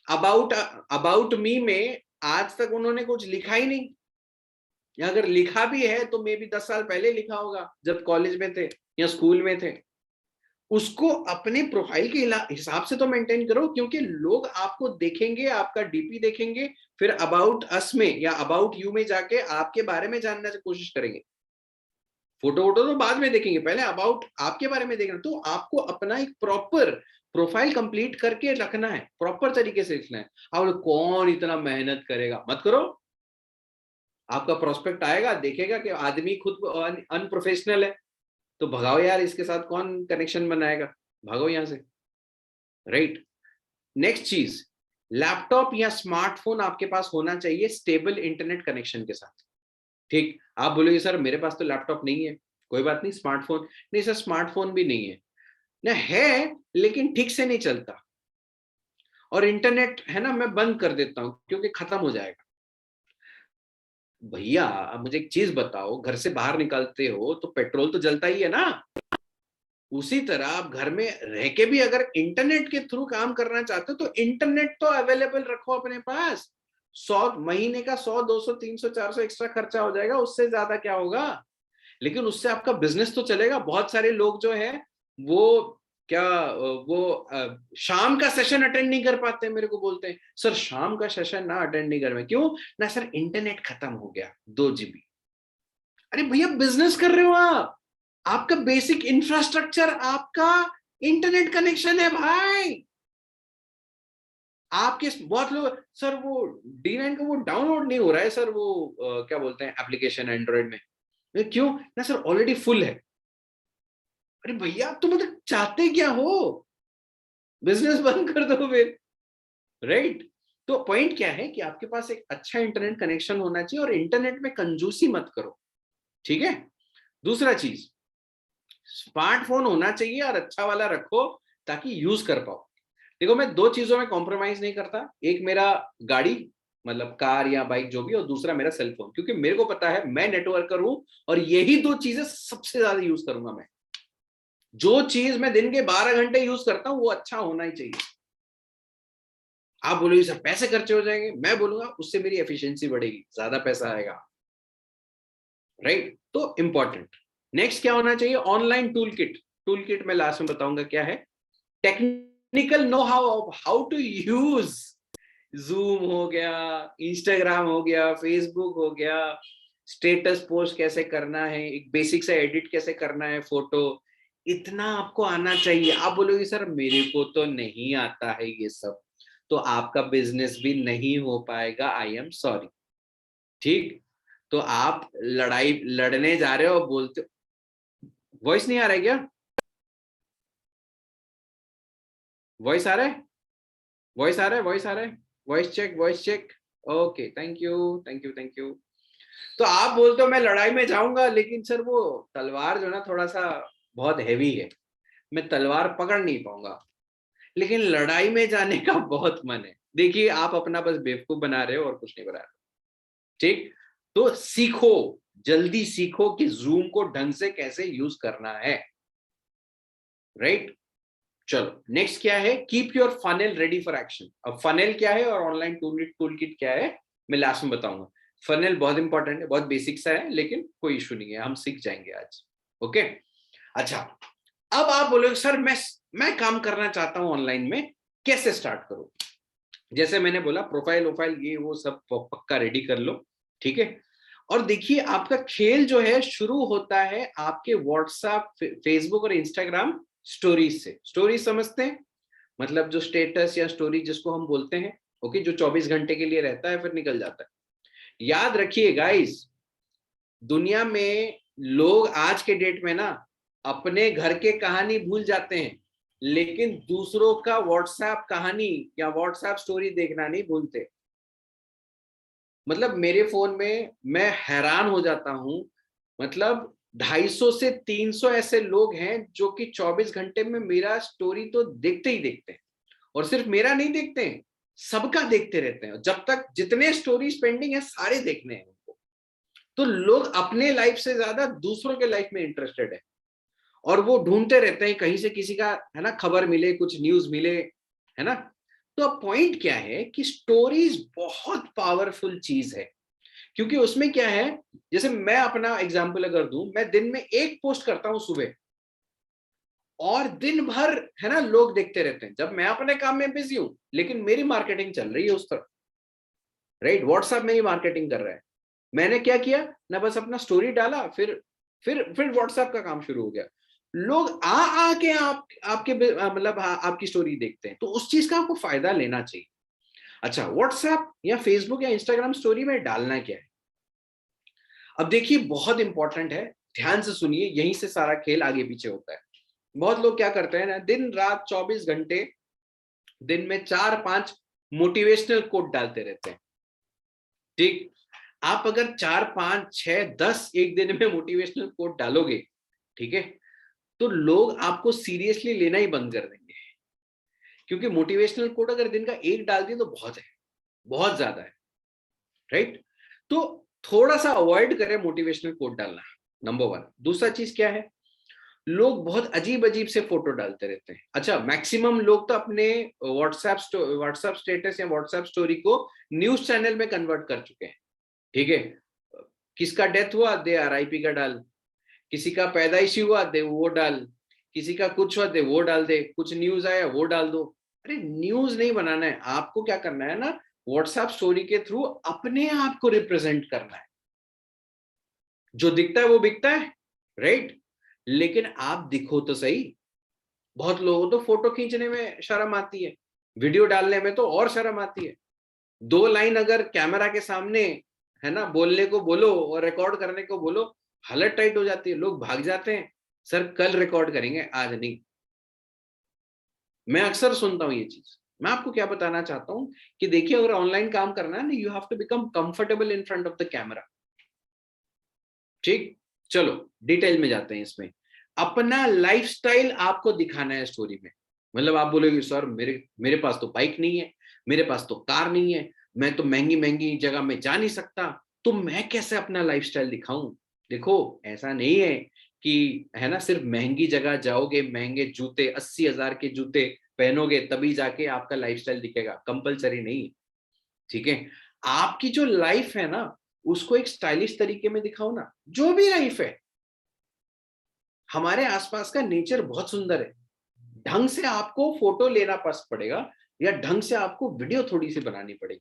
अबाउट अबाउट मी में आज तक उन्होंने कुछ लिखा ही नहीं, या अगर लिखा भी है तो मे बी 10 साल पहले लिखा होगा जब कॉलेज में थे या स्कूल में थे। उसको अपने प्रोफाइल के हिसाब से तो मेंटेन करो, क्योंकि लोग आपको देखेंगे, आपका डीपी देखेंगे, फिर अबाउट अस में या अबाउट यू में जाके आपके बारे में जानने की कोशिश करेंगे। फोटो वोटो तो बाद में देखेंगे, पहले अबाउट आपके बारे में देखना। तो आपको अपना एक प्रॉपर प्रोफाइल कंप्लीट करके रखना है, प्रॉपर तरीके से लिखना है। अब कौन इतना मेहनत करेगा, मत करो। आपका प्रोस्पेक्ट आएगा, देखेगा कि आदमी खुद अनप्रोफेशनल है, तो भगाओ यार, इसके साथ कौन कनेक्शन बनाएगा, भागो यहां से, राइट। नेक्स्ट चीज, लैपटॉप या स्मार्टफोन आपके पास होना चाहिए स्टेबल इंटरनेट कनेक्शन के साथ। ठीक, आप बोलोगे सर मेरे पास तो लैपटॉप नहीं है, कोई बात नहीं, स्मार्टफोन नहीं सर, स्मार्टफोन भी नहीं है ना, है लेकिन ठीक से नहीं चलता, और इंटरनेट है ना मैं बंद कर देता हूं क्योंकि खत्म हो जाएगा। भैया अब मुझे एक चीज बताओ, घर से बाहर निकलते हो तो पेट्रोल तो जलता ही है ना, उसी तरह आप घर में रह के भी अगर इंटरनेट के थ्रू काम करना चाहते हो तो इंटरनेट तो अवेलेबल रखो अपने पास। 100 महीने का 100 200 300 400 एक्स्ट्रा खर्चा हो जाएगा, उससे ज्यादा क्या होगा, लेकिन उससे आपका बिजनेस तो चलेगा। बहुत सारे लोग जो है वो क्या शाम का सेशन अटेंड नहीं कर पाते, मेरे को बोलते हैं सर शाम का सेशन ना अटेंड नहीं कर पाए, क्यों ना सर, इंटरनेट खत्म हो गया 2 GB। अरे भैया बिजनेस कर रहे हो आप, आपका बेसिक इंफ्रास्ट्रक्चर आपका इंटरनेट कनेक्शन है भाई। आपके बहुत लोग सर वो D9 का वो डाउनलोड नहीं हो रहा है सर, वो क्या बोलते हैं एप्लीकेशन एंड्रॉइड में, क्यों ना सर ऑलरेडी फुल है। अरे भैया आप तो मतलब चाहते क्या हो, बिजनेस बंद कर दो फिर, राइट। तो पॉइंट क्या है कि आपके पास एक अच्छा इंटरनेट कनेक्शन होना चाहिए और इंटरनेट में कंजूसी मत करो, ठीक है। दूसरा चीज, स्मार्टफोन होना चाहिए और अच्छा वाला रखो ताकि यूज कर पाओ। देखो मैं 2 चीजों में कॉम्प्रोमाइज नहीं करता, एक मेरा गाड़ी मतलब कार या बाइक जो भी, और दूसरा मेरा सेलफोन, क्योंकि मेरे को पता है मैं नेटवर्कर हूं और यही 2 चीजें सबसे ज्यादा यूज करूंगा मैं। जो चीज मैं दिन के 12 घंटे यूज करता हूं वो अच्छा होना ही चाहिए। आप बोलोगे सर पैसे खर्चे हो जाएंगे, मैं बोलूंगा उससे मेरी एफिशिएंसी बढ़ेगी, ज्यादा पैसा आएगा, राइट। तो इंपॉर्टेंट। नेक्स्ट क्या होना चाहिए, online tool kit. Tool kit मैं लास्ट में बताऊंगा क्या है। Technical know how of how to use Zoom हो गया, इंस्टाग्राम हो गया, फेसबुक हो गया, स्टेटस पोस्ट कैसे करना है, एक बेसिक सा एडिट कैसे करना है फोटो, इतना आपको आना चाहिए। आप बोलोगे सर मेरे को तो नहीं आता है ये सब, तो आपका बिजनेस भी नहीं हो पाएगा, आई एम सॉरी, ठीक। तो आप लड़ाई लड़ने जा रहे हो और बोलते, वॉइस नहीं आ रहा है क्या, वॉइस आ रहा है, वॉइस आ रहा है, वॉइस आ रहा है, voice check, voice check, okay, thank you thank you thank you. तो आप बोलते हो मैं लड़ाई में जाऊंगा, लेकिन सर वो तलवार जो ना थोड़ा सा बहुत हैवी है, मैं तलवार पकड़ नहीं पाऊंगा, लेकिन लड़ाई में जाने का बहुत मन है। देखिए आप अपना बस बेवकूफ बना रहे हो और कुछ नहीं बना रहे हो, ठीक। तो सीखो, जल्दी सीखो कि जूम को ढंग से कैसे यूज करना है, राइट। चलो नेक्स्ट क्या है, keep your funnel ready for action. अब फनेल क्या है और ऑनलाइन टूल किट क्या है मैं लास्ट में बताऊंगा। फनेल बहुत इंपॉर्टेंट है, बहुत बेसिक सा है, लेकिन कोई इशू नहीं है, हम सीख जाएंगे आज, ओके। अच्छा, अब आप बोलोगे सर मैं काम करना चाहता हूं ऑनलाइन में, कैसे स्टार्ट करूं। जैसे मैंने बोला प्रोफाइल वोफाइल ये वो सब पक्का रेडी कर लो, ठीक है। और देखिए आपका खेल जो है शुरू होता है आपके व्हाट्सएप, फेसबुक और इंस्टाग्राम स्टोरीज से। स्टोरीज समझते हैं, मतलब जो स्टेटस या स्टोरी जिसको हम बोलते हैं, ओके, जो 24 घंटे के लिए रहता है फिर निकल जाता है। याद रखिए गाइस, दुनिया में लोग आज के डेट में ना अपने घर के कहानी भूल जाते हैं, लेकिन दूसरों का व्हाट्सएप कहानी या व्हाट्सएप स्टोरी देखना नहीं भूलते। मतलब मेरे फोन में मैं हैरान हो जाता हूं, मतलब 250 से 300 ऐसे लोग हैं जो कि 24 घंटे में मेरा स्टोरी तो देखते ही देखते हैं, और सिर्फ मेरा नहीं देखते हैं, सबका देखते रहते हैं, जब तक जितने स्टोरीज पेंडिंग है सारे देखने हैं उनको। तो लोग अपने लाइफ से ज्यादा दूसरों के लाइफ में इंटरेस्टेड है, और वो ढूंढते रहते हैं कहीं से किसी का है ना खबर मिले, कुछ न्यूज मिले, है ना। तो अब पॉइंट क्या है कि स्टोरीज बहुत पावरफुल चीज है, क्योंकि उसमें क्या है, जैसे मैं अपना एग्जांपल अगर दूं, मैं दिन में एक पोस्ट करता हूं सुबह, और दिन भर है ना लोग देखते रहते हैं, जब मैं अपने काम में बिजी हूं, लेकिन मेरी मार्केटिंग चल रही है उस तरफ, राइट। व्हाट्सएप में ही मार्केटिंग कर रहा है। मैंने क्या किया ना, बस अपना स्टोरी डाला, फिर व्हाट्सएप का काम शुरू हो गया। लोग आके आपके मतलब आपकी स्टोरी देखते हैं, तो उस चीज का आपको फायदा लेना चाहिए। अच्छा, व्हाट्सएप या फेसबुक या इंस्टाग्राम स्टोरी में डालना क्या है? अब देखिए, बहुत इंपॉर्टेंट है, ध्यान से सुनिए, यहीं से सारा खेल आगे पीछे होता है। बहुत लोग क्या करते हैं ना, दिन रात 24 घंटे दिन में 4-5 मोटिवेशनल कोट डालते रहते हैं। ठीक, आप अगर 4-5-6-10 एक दिन में मोटिवेशनल कोट डालोगे, ठीक है, तो लोग आपको सीरियसली लेना ही बंद कर देंगे। क्योंकि मोटिवेशनल कोट अगर दिन का एक डाल दिए तो बहुत है, बहुत ज्यादा है, राइट? तो थोड़ा सा अवॉइड करें मोटिवेशनल कोट डालना, नंबर 1। दूसरा चीज क्या है, लोग बहुत अजीब अजीब से फोटो डालते रहते हैं। अच्छा, मैक्सिमम लोग तो अपने व्हाट्सएप स्टेटस या व्हाट्सएप स्टोरी को न्यूज चैनल में कन्वर्ट कर चुके हैं। ठीक है, किसका डेथ हुआ दे आरआईपी का डाल, किसी का पैदाइशी हुआ दे वो डाल, किसी का कुछ हुआ दे वो डाल दे, कुछ न्यूज आया वो डाल दो। अरे न्यूज नहीं बनाना है आपको, क्या करना है ना, व्हाट्सएप स्टोरी के थ्रू अपने आप को रिप्रेजेंट करना है। जो दिखता है वो बिकता है, राइट? लेकिन आप दिखो तो सही। बहुत लोगों को तो फोटो खींचने में शर्म आती है, वीडियो डालने में तो और शर्म आती है। 2 लाइन अगर कैमरा के सामने, है ना, बोलने को बोलो और रिकॉर्ड करने को बोलो, हालत टाइट हो जाती है, लोग भाग जाते हैं, सर कल रिकॉर्ड करेंगे आज नहीं। मैं अक्सर सुनता हूं ये चीज। मैं आपको क्या बताना चाहता हूं कि देखिए, अगर ऑनलाइन काम करना है ना, you have to become comfortable in front of the camera. ठीक, चलो डिटेल में जाते हैं इसमें। अपना लाइफस्टाइल आपको दिखाना है स्टोरी में। मतलब आप बोलोगे सर मेरे मेरे पास तो बाइक नहीं है, मेरे पास तो कार नहीं है, मैं तो महंगी महंगी जगह में जा नहीं सकता, तो मैं कैसे अपना लाइफस्टाइल दिखाऊं? देखो, ऐसा नहीं है कि, है ना, सिर्फ महंगी जगह जाओगे, महंगे जूते 80,000 के जूते पहनोगे तभी जाके आपका लाइफस्टाइल दिखेगा, कंपलसरी नहीं है। ठीक है, आपकी जो लाइफ है ना, उसको एक स्टाइलिश तरीके में दिखाओ ना। जो भी लाइफ है, हमारे आसपास का नेचर बहुत सुंदर है, ढंग से आपको फोटो लेना पसंद पड़ेगा, या ढंग से आपको वीडियो थोड़ी सी बनानी पड़ेगी,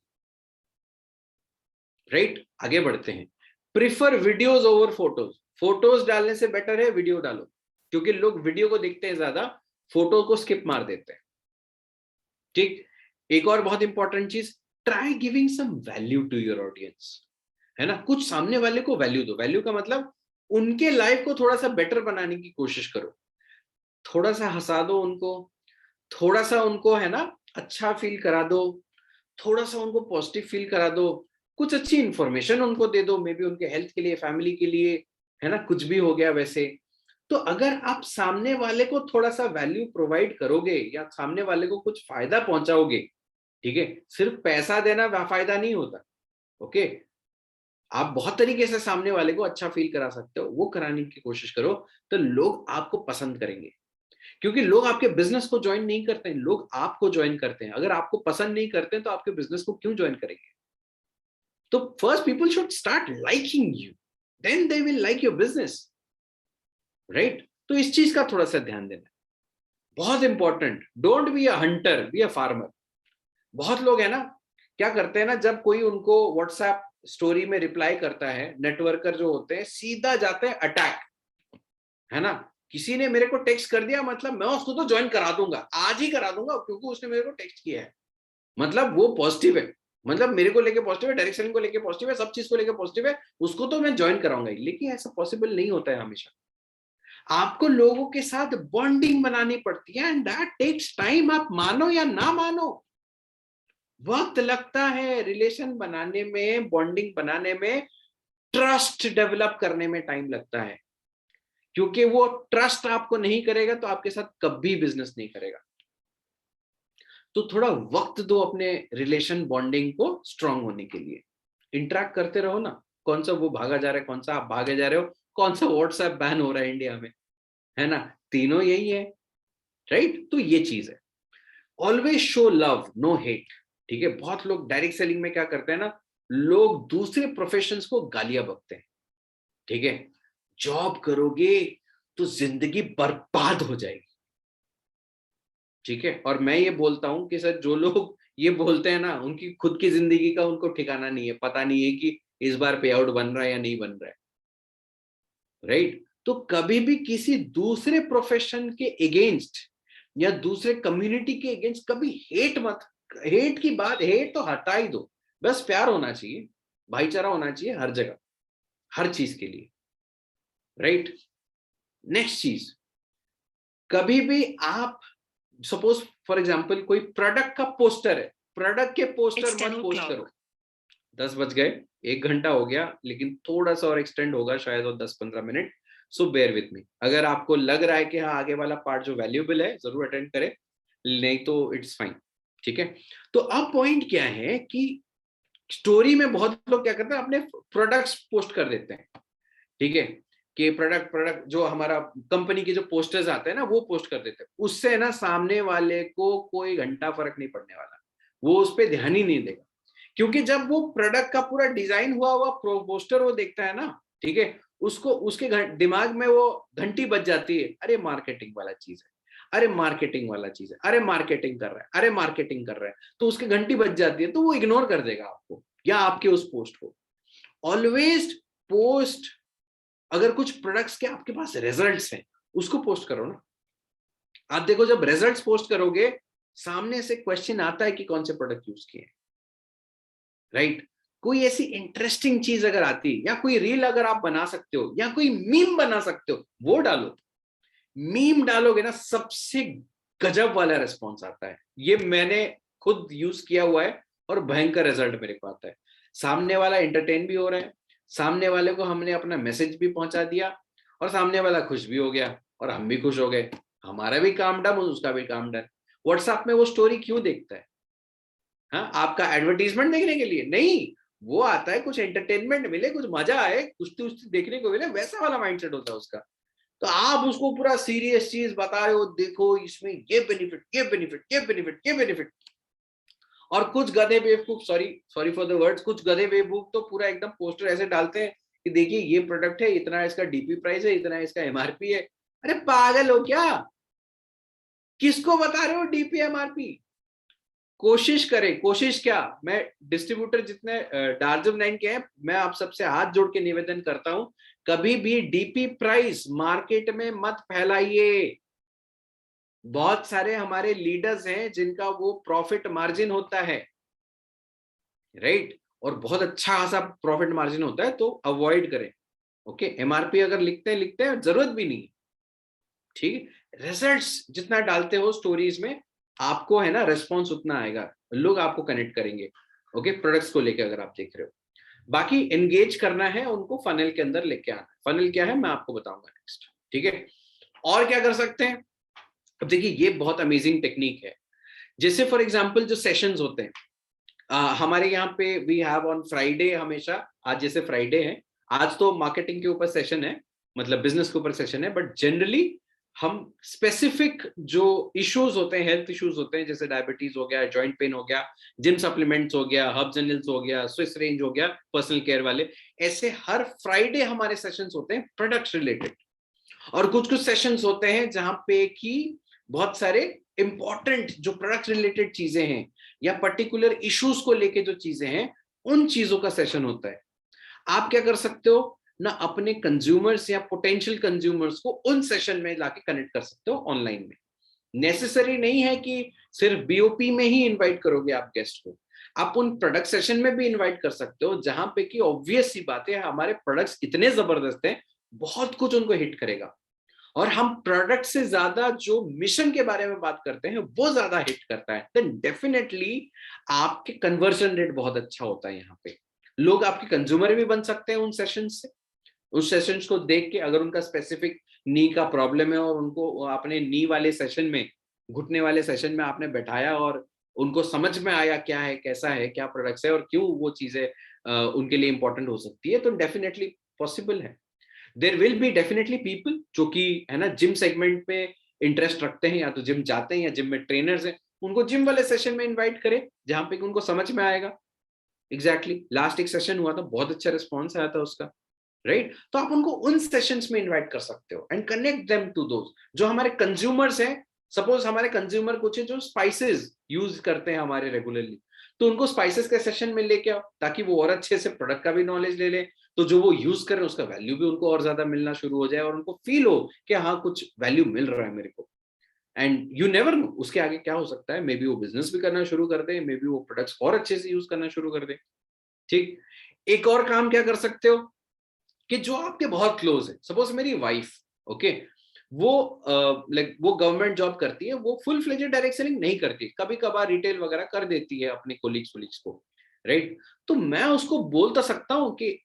राइट? आगे बढ़ते हैं। Prefer videos over photos. Photos डालने से बेटर है वीडियो डालो, क्योंकि लोग वीडियो को देखते हैं ज्यादा, फोटो को स्किप मार देते हैं। ठीक, एक और बहुत इंपॉर्टेंट चीज, try giving some value to your audience. है ना, कुछ सामने वाले को वैल्यू दो। वैल्यू का मतलब उनके लाइफ को थोड़ा सा बेटर बनाने की कोशिश करो, थोड़ा सा हंसा दो उनको, थोड़ा सा उनको, है ना, अच्छा फील करा दो, थोड़ा सा उनको पॉजिटिव फील करा दो, कुछ अच्छी इंफॉर्मेशन उनको दे दो, मे बी उनके हेल्थ के लिए, फैमिली के लिए, है ना, कुछ भी हो गया वैसे। तो अगर आप सामने वाले को थोड़ा सा वैल्यू प्रोवाइड करोगे या सामने वाले को कुछ फायदा पहुंचाओगे, ठीक है, सिर्फ पैसा देना फायदा नहीं होता। ओके, आप बहुत तरीके से सामने वाले को अच्छा फील करा सकते हो, वो कराने की कोशिश करो, तो लोग आपको पसंद करेंगे। क्योंकि लोग आपके बिजनेस को ज्वाइन नहीं करते हैं, लोग आपको ज्वाइन करते हैं। अगर आपको पसंद नहीं करते हैं तो आपके बिजनेस को क्यों ज्वाइन करेंगे? तो first people should start liking you, then they will like your business, right? तो इस चीज का थोड़ा सा ध्यान देना, बहुत important. Don't be a hunter, be a farmer. बहुत लोग है ना, क्या करते हैं ना, जब कोई उनको व्हाट्सएप स्टोरी में रिप्लाई करता है, नेटवर्कर जो होते हैं सीधा जाते हैं अटैक। है ना, किसी ने मेरे को टेक्स्ट कर दिया, मतलब मैं उसको तो ज्वाइन करा दूंगा, आज ही करा दूंगा, क्योंकि उसने मेरे को टेक्स्ट किया है। मतलब वो पॉजिटिव है, मतलब मेरे को लेके पॉजिटिव है, डायरेक्शन को लेके पॉजिटिव है, सब चीज को लेके पॉजिटिव है, उसको तो मैं ज्वाइन कराऊंगा ही। लेकिन ऐसा पॉसिबल नहीं होता है हमेशा। आपको लोगों के साथ बॉन्डिंग बनानी पड़ती है, एंड दैट टेक्स टाइम। आप मानो या ना मानो, वक्त लगता है रिलेशन बनाने में, बॉन्डिंग बनाने में, ट्रस्ट डेवलप करने में टाइम लगता है। क्योंकि वो ट्रस्ट आपको नहीं करेगा तो आपके साथ कभी बिजनेस नहीं करेगा। तो थोड़ा वक्त दो अपने रिलेशन बॉन्डिंग को स्ट्रांग होने के लिए। इंटरेक्ट करते रहो ना, कौन सा वो भागा जा रहा है, कौन सा आप भागे जा रहे हो, कौन सा व्हाट्सएप बैन हो रहा है इंडिया में, है ना, तीनों यही है, राइट? तो ये चीज है, always show love no hate. ठीक है, बहुत लोग डायरेक्ट सेलिंग में क्या करते हैं ना, लोग दूसरे प्रोफेशंस को गालियां बकते हैं। ठीक है, जॉब करोगे तो जिंदगी बर्बाद हो जाएगी। ठीक है, और मैं ये बोलता हूं कि सर जो लोग ये बोलते हैं ना, उनकी खुद की जिंदगी का उनको ठिकाना नहीं है, पता नहीं है कि इस बार पे आउट बन रहा है या नहीं बन रहा है, राइट? तो कभी भी किसी दूसरे प्रोफेशन के अगेंस्ट या दूसरे कम्युनिटी के अगेंस्ट कभी हेट मत, हेट की बात, हेट तो हटा ही दो, बस प्यार होना चाहिए, भाईचारा होना चाहिए हर जगह, हर चीज के लिए, राइट। नेक्स्ट चीज, कभी भी आप सपोज फॉर एग्जांपल कोई प्रोडक्ट का पोस्टर है, प्रोडक्ट के पोस्टर मत पोस्ट करो। 10 बज गए, 1 घंटा हो गया, लेकिन थोड़ा सा और एक्सटेंड होगा शायद और 10-15 minute, so bear with me. अगर आपको लग रहा है कि हाँ आगे वाला पार्ट जो वैल्यूएबल है जरूर अटेंड करें, नहीं तो इट्स फाइन, ठीक है। तो अब पॉइंट क्या है कि स्टोरी में बहुत लोग क्या करते हैं, अपने प्रोडक्ट्स पोस्ट कर देते हैं, ठीक है, कि प्रोडक्ट जो हमारा कंपनी के जो पोस्टर्स आते हैं ना वो पोस्ट कर देते हैं, उससे ना सामने वाले को कोई घंटा फर्क नहीं पड़ने वाला, वो उस पर ध्यान ही नहीं देगा। क्योंकि जब वो प्रोडक्ट का पूरा डिजाइन हुआ हुआ पोस्टर वो देखता है ना, ठीक है, उसको उसके दिमाग में वो घंटी बज जाती है, अरे मार्केटिंग वाला चीज है, अरे मार्केटिंग वाला चीज है, अरे मार्केटिंग कर रहा है, अरे मार्केटिंग कर रहा है, तो उसकी घंटी बज जाती है, तो वो इग्नोर कर देगा आपको या आपके उस पोस्ट को। ऑलवेज पोस्ट, अगर कुछ प्रोडक्ट्स के आपके पास रिजल्ट्स हैं उसको पोस्ट करो ना। आप देखो जब रिजल्ट्स पोस्ट करोगे सामने से क्वेश्चन आता है कि कौन से प्रोडक्ट यूज किए, राइट। कोई ऐसी इंटरेस्टिंग चीज अगर आती या कोई रील अगर आप बना सकते हो या कोई मीम बना सकते हो वो डालो। मीम डालोगे ना सबसे गजब वाला रिस्पॉन्स आता है, ये मैंने खुद यूज किया हुआ है और भयंकर रिजल्ट मेरे को आता है। सामने वाला एंटरटेन भी हो रहा है, सामने वाले को हमने अपना मैसेज भी पहुंचा दिया और सामने वाला खुश भी हो गया और हम भी खुश हो गए, हमारा भी काम डन, उसका भी काम डन। व्हाट्सएप में वो स्टोरी क्यों देखता है? हाँ, आपका एडवर्टीजमेंट देखने के लिए नहीं, वो आता है कुछ एंटरटेनमेंट मिले, कुछ मजा आए, कुश्ती उश्ती देखने को मिले, वैसा वाला माइंडसेट होता है उसका। तो आप उसको पूरा सीरियस चीज बता रहे हो, देखो इसमें ये बेनिफिट, ये बेनिफिट, ये बेनिफिट, ये बेनिफिट। और कुछ गधे बेवकूफ, sorry sorry for the words, कुछ गधे बेवकूफ तो पूरा एकदम पोस्टर ऐसे डालते हैं कि देखिए ये प्रोडक्ट है, इतना इसका डीपी प्राइस है, इतना इसका एमआरपी है। अरे पागल हो क्या? किसको बता रहे हो डीपी एमआरपी? कोशिश करें, कोशिश क्या, मैं डिस्ट्रीब्यूटर जितने डार्जम लाइन के हैं, मैं आप सबसे हाथ जोड़ के निवेदन करता हूं, कभी भी डीपी प्राइस मार्केट में मत फैलाइए। बहुत सारे हमारे लीडर्स हैं जिनका वो प्रॉफिट मार्जिन होता है, राइट, और बहुत अच्छा खासा प्रॉफिट मार्जिन होता है, तो अवॉइड करें। ओके, एमआरपी अगर लिखते हैं जरूरत भी नहीं, ठीक है। रिजल्ट्स जितना डालते हो स्टोरीज में, आपको है ना रेस्पॉन्स उतना आएगा, लोग आपको कनेक्ट करेंगे। ओके, प्रोडक्ट्स को लेकर अगर आप देख रहे हो, बाकी एंगेज करना है उनको, फनल के अंदर लेके आना है। फनल क्या है मैं आपको बताऊंगा नेक्स्ट, ठीक है। और क्या कर सकते हैं? अब देखिए ये बहुत अमेजिंग टेक्निक है। जैसे फॉर एग्जांपल जो सेशंस होते हैं, हमारे यहाँ पे वी हैव ऑन फ्राइडे हमेशा, आज जैसे फ्राइडे है, आज तो मार्केटिंग के ऊपर सेशन है, मतलब बिजनेस के ऊपर सेशन है, बट जनरली हम स्पेसिफिक जो इश्यूज होते हैं, हेल्थ इश्यूज होते हैं, जैसे डायबिटीज हो गया, जॉइंट पेन हो गया, जिम सप्लीमेंट्स हो गया, हर्ब्स एंड ऑयल्स हो गया, स्विस रेंज हो गया, पर्सनल केयर वाले, ऐसे हर फ्राइडे हमारे सेशंस होते हैं प्रोडक्ट्स रिलेटेड। और कुछ कुछ सेशंस होते हैं जहां पे कि बहुत सारे इंपॉर्टेंट जो प्रोडक्ट रिलेटेड चीजें हैं या पर्टिकुलर इश्यूज को लेके जो चीजें हैं, उन चीजों का सेशन होता है। आप क्या कर सकते हो ना, अपने कंज्यूमर्स या पोटेंशियल कंज्यूमर्स को उन सेशन में लाके कनेक्ट कर सकते हो ऑनलाइन में। नेसेसरी नहीं है कि सिर्फ बीओपी में ही इनवाइट करोगे आप गेस्ट को, आप उन प्रोडक्ट सेशन में भी इनवाइट कर सकते हो, जहां पे कि ऑब्वियस सी बात है हमारे प्रोडक्ट्स इतने जबरदस्त हैं, बहुत कुछ उनको हिट करेगा। और हम प्रोडक्ट से ज्यादा जो मिशन के बारे में बात करते हैं वो ज्यादा हिट करता है, देन डेफिनेटली आपके कन्वर्जन रेट बहुत अच्छा होता है। यहाँ पे लोग आपके कंज्यूमर भी बन सकते हैं उन सेशन से, उस सेशंस को देख के। अगर उनका स्पेसिफिक नी का प्रॉब्लम है और उनको आपने नी वाले सेशन में, घुटने वाले सेशन में आपने बैठाया और उनको समझ में आया क्या है, कैसा है, क्या प्रोडक्ट्स है और क्यों वो चीजें उनके लिए इंपॉर्टेंट हो सकती है, तो डेफिनेटली पॉसिबल है। There will be definitely people जो कि है ना जिम सेगमेंट में इंटरेस्ट रखते हैं, या तो जिम जाते हैं या जिम में ट्रेनर्स हैं, उनको जिम वाले सेशन में इनवाइट करें जहां पे उनको समझ में आएगा। एग्जैक्टली लास्ट एक सेशन हुआ था, बहुत अच्छा रिस्पॉन्स आया था उसका, राइट। तो आप उनको उन सेशंस में इनवाइट कर सकते हो and connect them to those जो हमारे कंज्यूमर्स हैं। सपोज हमारे कंज्यूमर कुछ है जो स्पाइसेस यूज करते हैं हमारे रेगुलरली, तो उनको स्पाइसेस के सेशन में लेके आओ ताकि वो और अच्छे से प्रोडक्ट का भी नॉलेज ले ले, तो जो वो यूज कर रहे हैं उसका वैल्यू भी उनको और ज्यादा मिलना शुरू हो जाए और उनको फील हो कि हाँ कुछ वैल्यू मिल रहा है मेरे को। एंड यू नेवर नो उसके आगे क्या हो सकता है, मे बी वो बिजनेस भी करना शुरू कर दे, मे बी वो प्रोडक्ट्स और अच्छे से यूज करना शुरू कर दे। ठीक। एक और काम क्या कर सकते हो कि जो आपके बहुत क्लोज है, सपोज मेरी वाइफ, ओके, वो लाइक वो गवर्नमेंट जॉब करती है, वो फुल फ्लेजेड डायरेक्ट सेलिंग नहीं करती, कभी कभार रिटेल वगैरह कर देती है अपने कोलिग्स वोलिग्स को, राइट। तो मैं उसको बोल तो सकता हूँ कि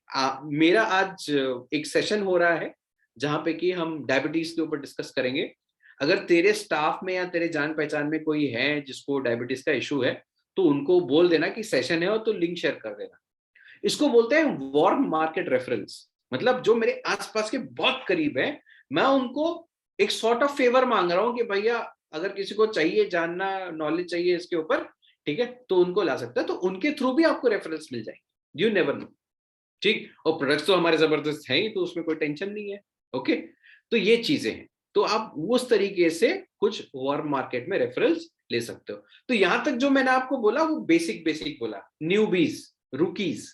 मेरा आज एक सेशन हो रहा है जहां पे कि हम डायबिटीज के ऊपर डिस्कस करेंगे। अगर तेरे स्टाफ में या तेरे जान पहचान में कोई है जिसको डायबिटीज का इशू है, तो उनको बोल देना कि सेशन है और तो लिंक शेयर कर देना। इसको बोलते हैं वार्म मार्केट रेफरेंस। मतलब जो मेरे आसपास के बहुत करीब है, मैं उनको एक सॉर्ट ऑफ फेवर मांग रहा हूं कि भैया अगर किसी को चाहिए जानना, नॉलेज चाहिए इसके ऊपर, ठीक है, तो उनको ला सकता है, तो उनके थ्रू भी आपको रेफरेंस मिल जाएंगे, यू नेवर नो। ठीक। और प्रोडक्ट्स तो हमारे जबरदस्त हैं ही, तो उसमें कोई टेंशन नहीं है। ओके। तो ये चीजें हैं, तो आप उस तरीके से कुछ वार्म मार्केट में रेफरेंस ले सकते हो। तो यहां तक जो मैंने आपको बोला वो बेसिक बेसिक बोला, न्यूबीज, रुकीज।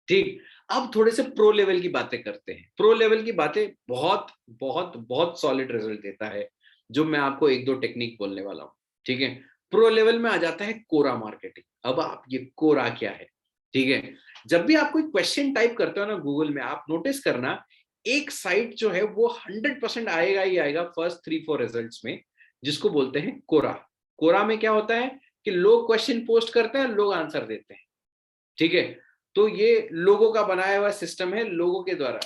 ठीक। अब थोड़े से प्रो लेवल की बातें करते हैं। प्रो लेवल की बातें बहुत बहुत बहुत सॉलिड रिजल्ट देता है, जो मैं आपको एक दो टेक्निक बोलने वाला हूं। ठीक है। प्रो लेवल में आ जाता है कोरा मार्केटिंग। अब आप ये कोरा क्या है, ठीक है, जब भी आप कोई क्वेश्चन टाइप करते हो ना गूगल में, आप नोटिस करना एक साइट जो है वो 100% आएगा ही आएगा फर्स्ट 3-4 रिजल्ट्स में, जिसको बोलते हैं कोरा। कोरा में क्या होता है कि लोग क्वेश्चन पोस्ट करते हैं, लोग आंसर देते हैं। ठीक है। तो ये लोगों का बनाया हुआ सिस्टम है, लोगों के द्वारा,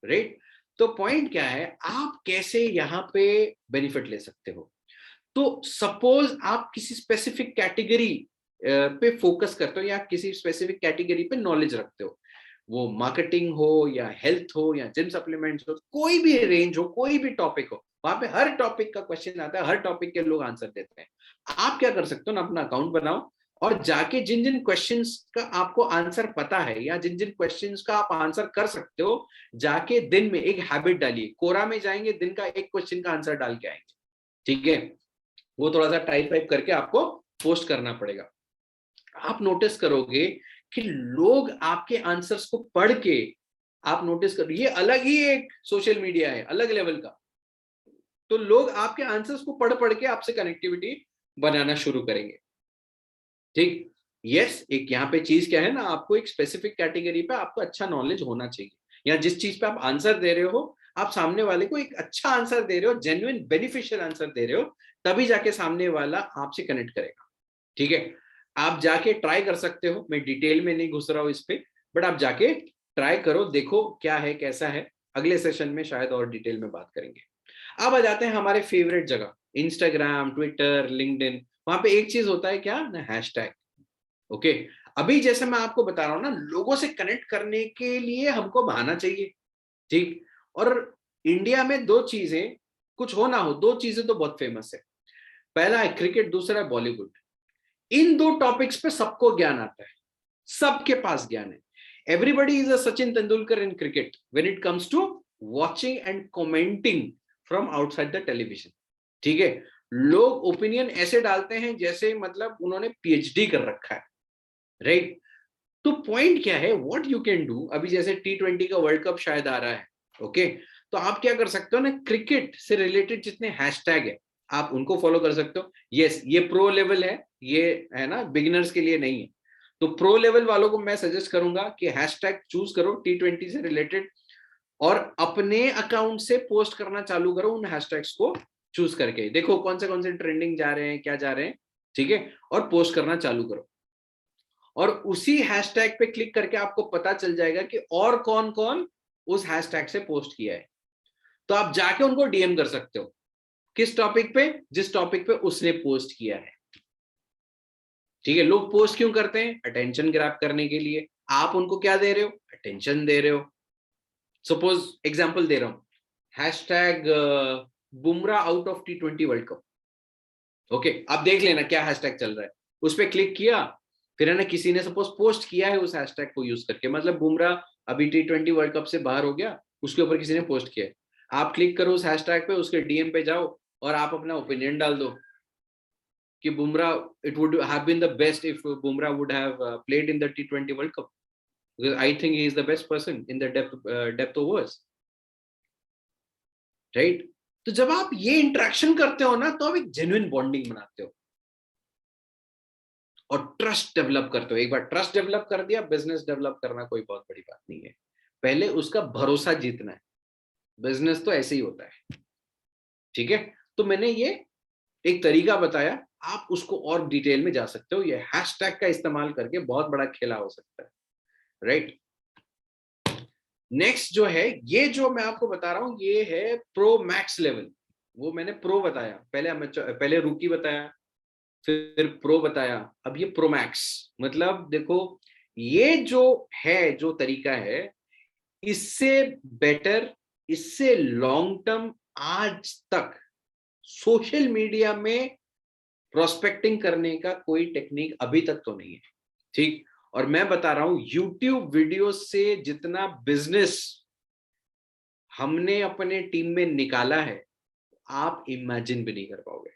राइट। तो पॉइंट क्या है, आप कैसे यहाँ पे बेनिफिट ले सकते हो। तो सपोज आप किसी स्पेसिफिक कैटेगरी पे फोकस करते हो या किसी स्पेसिफिक कैटेगरी पे नॉलेज रखते हो, वो मार्केटिंग हो या हेल्थ हो या जिम सप्लीमेंट्स हो, कोई भी रेंज हो, कोई भी टॉपिक हो, वहां पे हर टॉपिक का क्वेश्चन आता है, हर टॉपिक के लोग आंसर देते हैं। आप क्या कर सकते हो ना, अपना अकाउंट बनाओ और जाके जिन जिन क्वेश्चंस का आपको आंसर पता है या जिन जिन क्वेश्चंस का आप आंसर कर सकते हो, जाके दिन में एक हैबिट डालिए, कोरा में जाएंगे, दिन का एक क्वेश्चन का आंसर डाल के आएंगे। ठीक है। वो थोड़ा सा टाइप वाइप करके आपको पोस्ट करना पड़ेगा। आप नोटिस करोगे कि लोग आपके आंसर्स को पढ़ के, आप नोटिस करो ये अलग ही एक सोशल मीडिया है, अलग लेवल का। तो लोग आपके आंसर्स को पढ़ पढ़ के आपसे कनेक्टिविटी बनाना शुरू करेंगे। ठीक। यस, एक यहाँ पे चीज क्या है ना, आपको एक स्पेसिफिक कैटेगरी पे आपको अच्छा नॉलेज होना चाहिए, या जिस चीज पे आप आंसर दे रहे हो, आप सामने वाले को एक अच्छा आंसर दे रहे हो, जेन्युइन बेनिफिशियल आंसर दे रहे हो, तभी जाके सामने वाला आपसे कनेक्ट करेगा। ठीक है। आप जाके ट्राई कर सकते हो, मैं डिटेल में नहीं घुस रहा हूँ इस पे, बट आप जाके ट्राई करो, देखो क्या है कैसा है। अगले सेशन में शायद और डिटेल में बात करेंगे। अब आ जाते हैं हमारे फेवरेट जगह, इंस्टाग्राम, ट्विटर, लिंक्डइन। वहां पे एक चीज होता है क्या ना, हैशटैग। ओके। अभी जैसे मैं आपको बता रहा हूं ना, लोगों से कनेक्ट करने के लिए हमको बहाना चाहिए। ठीक। और इंडिया में दो चीजें, कुछ हो ना हो, दो चीजें तो बहुत फेमस है। पहला है क्रिकेट, दूसरा है बॉलीवुड। इन दो टॉपिक्स पे सबको ज्ञान आता है, सबके पास ज्ञान है। Everybody is a Sachin Tendulkar in cricket when it comes to watching and commenting from outside the television. ठीक है। लोग ओपिनियन ऐसे डालते हैं जैसे मतलब उन्होंने पीएचडी कर रखा है, राइट। तो पॉइंट क्या है, व्हाट यू कैन डू, अभी जैसे T20 का वर्ल्ड कप शायद आ रहा है, ओके, तो आप क्या कर सकते हो ना, क्रिकेट से रिलेटेड जितने हैशटैग है आप उनको फॉलो कर सकते हो। यस, ये प्रो लेवल है, ये है ना, बिगिनर्स के लिए नहीं है। तो प्रो लेवल वालों को मैं सजेस्ट करूंगा कि हैशटैग चूज करो T20 से रिलेटेड, और अपने अकाउंट से पोस्ट करना चालू करो उन हैशटैग्स को चूज करके, देखो कौन से ट्रेंडिंग जा रहे हैं, क्या जा रहे हैं। ठीक है। और पोस्ट करना चालू करो, और उसी हैशटैग पे क्लिक करके आपको पता चल जाएगा कि और कौन कौन उस हैशटैग से पोस्ट किया है। तो आप जाके उनको डीएम कर सकते हो, किस टॉपिक पे, जिस टॉपिक पे उसने पोस्ट किया है। ठीक है। लोग पोस्ट क्यों करते हैं, अटेंशन ग्रैब करने के लिए। आप उनको क्या दे रहे हो, अटेंशन दे रहे हो। सपोज एग्जांपल दे रहा हूं, hashtag Bumrah out of T20 world cup. Okay, आप देख लेना क्या हैशटैग चल रहा है, उस पर क्लिक किया, फिर है ना किसी ने सपोज पोस्ट किया है उस हैशटैग को यूज करके, मतलब बुमराह अभी T20 वर्ल्ड कप से बाहर हो गया, उसके ऊपर किसी ने पोस्ट किया है। आप क्लिक करो उस हैशटैग पे, उसके डीएम पे जाओ और आप अपना ओपिनियन डाल दो कि Bumrah, it would have been the best if Bumrah would have played in the T20 world cup. because I think he is the best person in the depth of words, right? तो जब आप ये इंटरेक्शन करते हो ना, तो आप एक जेन्युइन बॉन्डिंग बनाते हो और ट्रस्ट डेवलप करते हो। एक बार ट्रस्ट डेवलप कर दिया, बिजनेस डेवलप करना कोई बहुत बड़ी बात नहीं है, पहले उसका भरोसा जीतना है। बिजनेस तो ऐसे ही होता है, ठीक है? तो मैंने ये एक तरीका बताया, आप उसको और डिटेल में जा सकते हो। ये हैशटैग का इस्तेमाल करके बहुत बड़ा खेला हो सकता है, राइट? नेक्स्ट जो है, ये जो मैं आपको बता रहा हूं, ये है प्रो मैक्स लेवल। वो मैंने प्रो बताया, पहले रूकी बताया, फिर प्रो बताया, अब ये प्रो मैक्स। मतलब देखो, ये जो है, जो तरीका है, इससे बेटर, इससे लॉन्ग टर्म आज तक सोशल मीडिया में प्रोस्पेक्टिंग करने का कोई टेक्निक अभी तक तो नहीं है, ठीक? और मैं बता रहा हूं, यूट्यूब वीडियो से जितना बिजनेस हमने अपने टीम में निकाला है, आप इमेजिन भी नहीं कर पाओगे।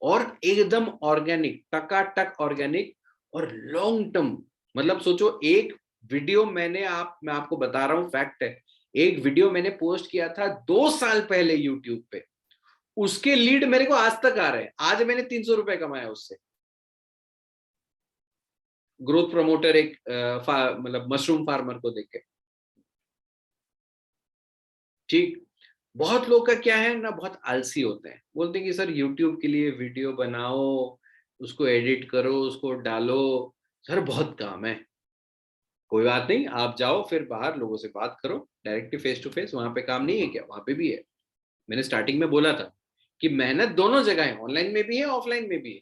और एकदम ऑर्गेनिक, टकाटक ऑर्गेनिक और लॉन्ग टर्म। मतलब सोचो, एक वीडियो मैं आपको बता रहा हूं, फैक्ट है, एक वीडियो मैंने पोस्ट किया था 2 साल पहले यूट्यूब पे, उसके लीड मेरे को आज तक आ रहे हैं। आज मैंने 300 रुपए कमाया उससे। ग्रोथ प्रमोटर, एक मतलब मशरूम फार्मर को देख के, ठीक? बहुत लोग का क्या है ना, बहुत आलसी होते हैं, बोलते हैं कि सर यूट्यूब के लिए वीडियो बनाओ, उसको एडिट करो, उसको डालो, सर बहुत काम है। कोई बात नहीं, आप जाओ फिर बाहर लोगों से बात करो, डायरेक्टली फेस टू फेस। वहां पे काम नहीं है क्या? वहां पे भी है। मैंने स्टार्टिंग में बोला था कि मेहनत दोनों जगह है, ऑनलाइन में भी है, ऑफलाइन में भी है।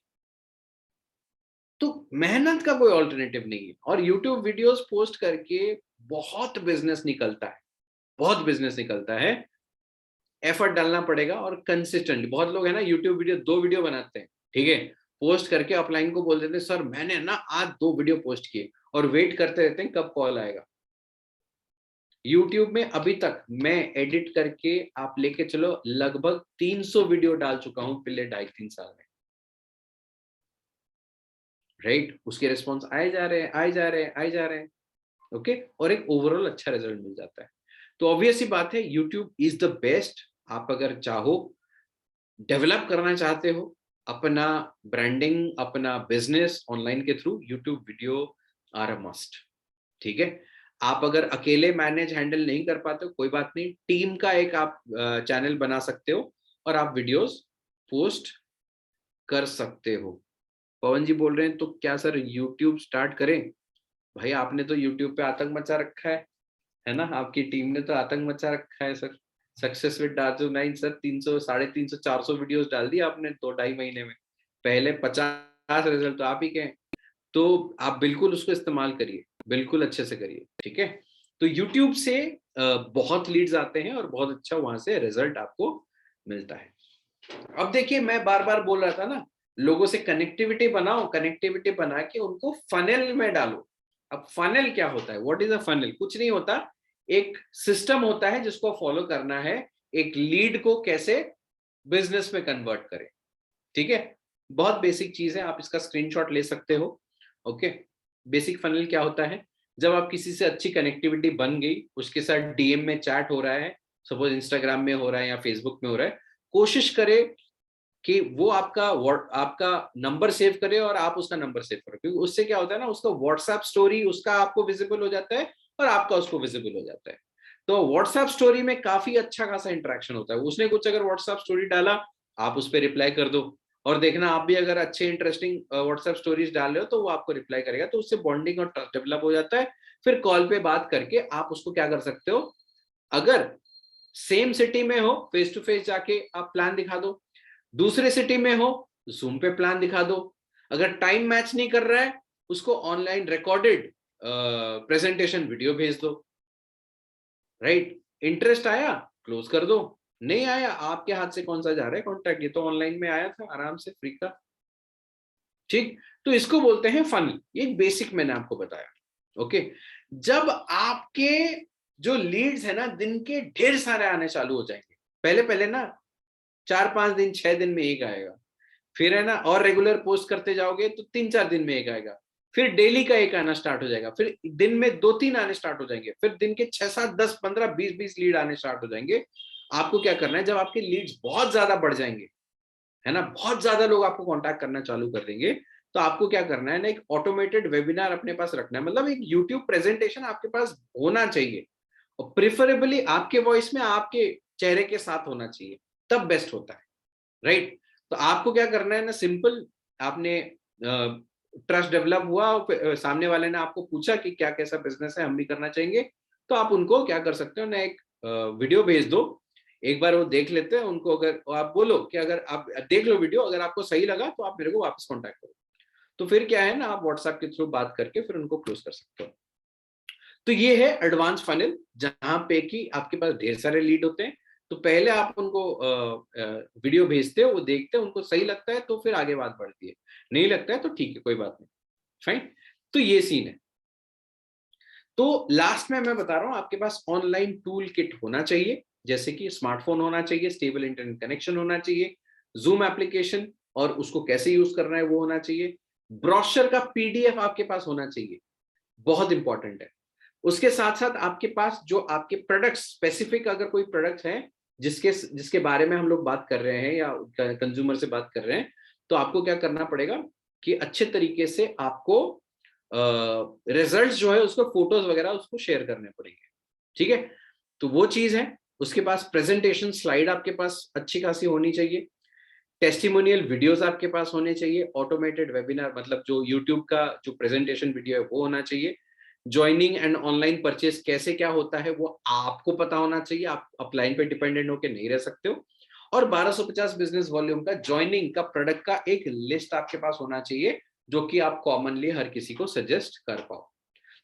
तो मेहनत का कोई ऑल्टरनेटिव नहीं है। और यूट्यूब वीडियोस पोस्ट करके बहुत बिजनेस निकलता है, बहुत बिजनेस निकलता है। एफर्ट डालना पड़ेगा और कंसिस्टेंटली। बहुत लोग है ना, यूट्यूब वीडियो 2 वीडियो बनाते हैं, ठीक है, पोस्ट करके अपलाइन को बोल देते हैं सर मैंने ना आज 2 वीडियो पोस्ट किए, और वेट करते रहते हैं कब कॉल आएगा। यूट्यूब में अभी तक मैं एडिट करके, आप लेके चलो, लगभग 300 वीडियो डाल चुका हूं पिछले 2.5-3 साल में, राइट? उसके रिस्पॉन्स आए जा रहे हैं, आए जा रहे हैं, आए जा रहे हैं, ओके, और एक ओवरऑल अच्छा रिजल्ट मिल जाता है। तो ऑब्वियस ही बात है, यूट्यूब इज द बेस्ट। आप अगर चाहो, डेवलप करना चाहते हो अपना ब्रांडिंग, अपना बिजनेस ऑनलाइन के through, YouTube video are a must, ठीक है? आप अगर अकेले मैनेज हैंडल नहीं कर पाते हो, कोई बात नहीं, टीम का एक आप चैनल बना सकते हो और आप वीडियोस पोस्ट कर सकते हो। पवन जी बोल रहे हैं, तो क्या सर यूट्यूब स्टार्ट करें? भाई आपने तो यूट्यूब पे आतंक मचा रखा है ना? आपकी टीम ने तो आतंक मचा रखा है सर। Success with Daju 9 sir, 300, 350, 400 videos डाल दिया आपने 2-2.5 महीने में। पहले 50 रिजल्ट तो आप ही के हैं। तो आप बिल्कुल उसको इस्तेमाल करिए, बिल्कुल अच्छे से करिए, ठीक है? तो यूट्यूब से बहुत लीड्स आते हैं और बहुत अच्छा वहां से रिजल्ट आपको मिलता है। अब देखिए, मैं बार बार बोल रहा था ना, लोगों से कनेक्टिविटी बनाओ, कनेक्टिविटी बना के उनको फनेल में डालो। अब फनेल क्या होता है? What is a funnel? कुछ नहीं होता, एक सिस्टम होता है जिसको फॉलो करना है, एक लीड को कैसे बिजनेस में कन्वर्ट करें, ठीक है? बहुत बेसिक चीज है, आप इसका स्क्रीनशॉट ले सकते हो, ओके? बेसिक फनेल क्या होता है? जब आप किसी से अच्छी कनेक्टिविटी बन गई, उसके साथ डीएम में चैट हो रहा है, सपोज इंस्टाग्राम में हो रहा है या फेसबुक में हो रहा है, कोशिश करे कि वो आपका नंबर सेव करे और आप उसका नंबर सेव करो, क्योंकि उससे क्या होता है ना, उसका व्हाट्सएप स्टोरी उसका आपको विजिबल हो जाता है और आपका उसको विजिबल हो जाता है। तो व्हाट्सएप स्टोरी में काफी अच्छा खासा इंटरेक्शन होता है। उसने कुछ अगर व्हाट्सएप स्टोरी डाला, आप उस पर रिप्लाई कर दो, और देखना आप भी अगर अच्छे इंटरेस्टिंग व्हाट्सएप स्टोरीज डाल रहे हो तो वो आपको रिप्लाई करेगा, तो उससे बॉन्डिंग और ट्रस्ट डेवलप हो जाता है। फिर कॉल पे बात करके आप उसको क्या कर सकते हो, अगर सेम सिटी में हो, फेस टू फेस जाके आप प्लान दिखा दो, दूसरे सिटी में हो, जूम पे प्लान दिखा दो, अगर टाइम मैच नहीं कर रहा है, उसको ऑनलाइन रिकॉर्डेड प्रेजेंटेशन वीडियो भेज दो, राइट? इंटरेस्ट आया, क्लोज कर दो, नहीं आया, आपके हाथ से कौन सा जा रहा है कॉन्ट्रैक्ट? ये तो ऑनलाइन में आया था आराम से, फ्री का, ठीक? तो इसको बोलते हैं फनल। ये बेसिक मैंने आपको बताया, ओके? जब आपके जो लीड्स है ना, दिन के ढेर सारे आने चालू हो जाएंगे, पहले पहले ना 4-5 दिन, 6 दिन में एक आएगा, फिर है ना, और रेगुलर पोस्ट करते जाओगे तो 3-4 दिन में एक आएगा, फिर डेली का एक आना स्टार्ट हो जाएगा, फिर दिन में 2-3 आने स्टार्ट हो जाएंगे, फिर दिन के 6-7, 10, 15, 20 लीड आने स्टार्ट हो जाएंगे। आपको क्या करना है, जब आपके लीड्स बहुत ज्यादा बढ़ जाएंगे, है ना, बहुत ज्यादा लोग आपको कांटेक्ट करना चालू कर देंगे, तो आपको क्या करना है ना, एक ऑटोमेटेड वेबिनार अपने पास रखना है, मतलब एक यूट्यूब प्रेजेंटेशन आपके पास होना चाहिए, और प्रिफरेबली आपके वॉइस में, आपके चेहरे के साथ होना चाहिए, तब बेस्ट होता है, राइट। तो आपको क्या करना है ना, सिंपल, आपने ट्रस्ट डेवलप हुआ, सामने वाले ने आपको पूछा कि क्या कैसा बिजनेस है, हम भी करना चाहेंगे, तो आप उनको क्या कर सकते हो ना, एक वीडियो भेज दो, एक बार वो देख लेते हैं उनको, अगर आप बोलो कि अगर आप देख लो वीडियो, अगर आपको सही लगा तो आप मेरे को वापस कांटेक्ट करो, तो फिर क्या है ना, आप व्हाट्सएप के थ्रू बात करके फिर उनको क्लोज कर सकते हो। तो ये है एडवांस फनल, जहां पे कि आपके पास ढेर सारे लीड होते हैं, तो पहले आप उनको वीडियो भेजते हो, वो देखते हैं, उनको सही लगता है तो फिर आगे बात बढ़ती है, नहीं लगता है तो ठीक है, कोई बात नहीं, फाइन। तो ये सीन है। तो लास्ट में मैं बता रहा हूं, आपके पास ऑनलाइन टूल किट होना चाहिए, जैसे कि स्मार्टफोन होना चाहिए, स्टेबल इंटरनेट कनेक्शन होना चाहिए, जूम एप्लीकेशन और उसको कैसे यूज करना है वो होना चाहिए, ब्रोशर का पीडीएफ आपके पास होना चाहिए, बहुत इंपॉर्टेंट है। उसके साथ साथ आपके पास जो आपके प्रोडक्ट स्पेसिफिक, अगर कोई प्रोडक्ट है जिसके जिसके बारे में हम लोग बात कर रहे हैं या कंज्यूमर से बात कर रहे हैं, तो आपको क्या करना पड़ेगा कि अच्छे तरीके से आपको रिजल्ट जो है उसको फोटोज वगैरह उसको शेयर करने पड़ेंगे, ठीक है। तो वो चीज है। उसके पास प्रेजेंटेशन स्लाइड आपके पास अच्छी खासी होनी चाहिए, टेस्टिमोनियल वीडियोस आपके पास होने चाहिए, ऑटोमेटेड वेबिनार, मतलब जो यूट्यूब का जो प्रेजेंटेशन वीडियो है वो होना चाहिए, ज्वाइनिंग एंड ऑनलाइन परचेस कैसे क्या होता है वो आपको पता होना चाहिए, आप अपलाइन पे डिपेंडेंट होकर नहीं रह सकते हो, और 1250 बिजनेस वॉल्यूम का ज्वाइनिंग का प्रोडक्ट का एक लिस्ट आपके पास होना चाहिए, जो कि आप कॉमनली हर किसी को सजेस्ट कर पाओ।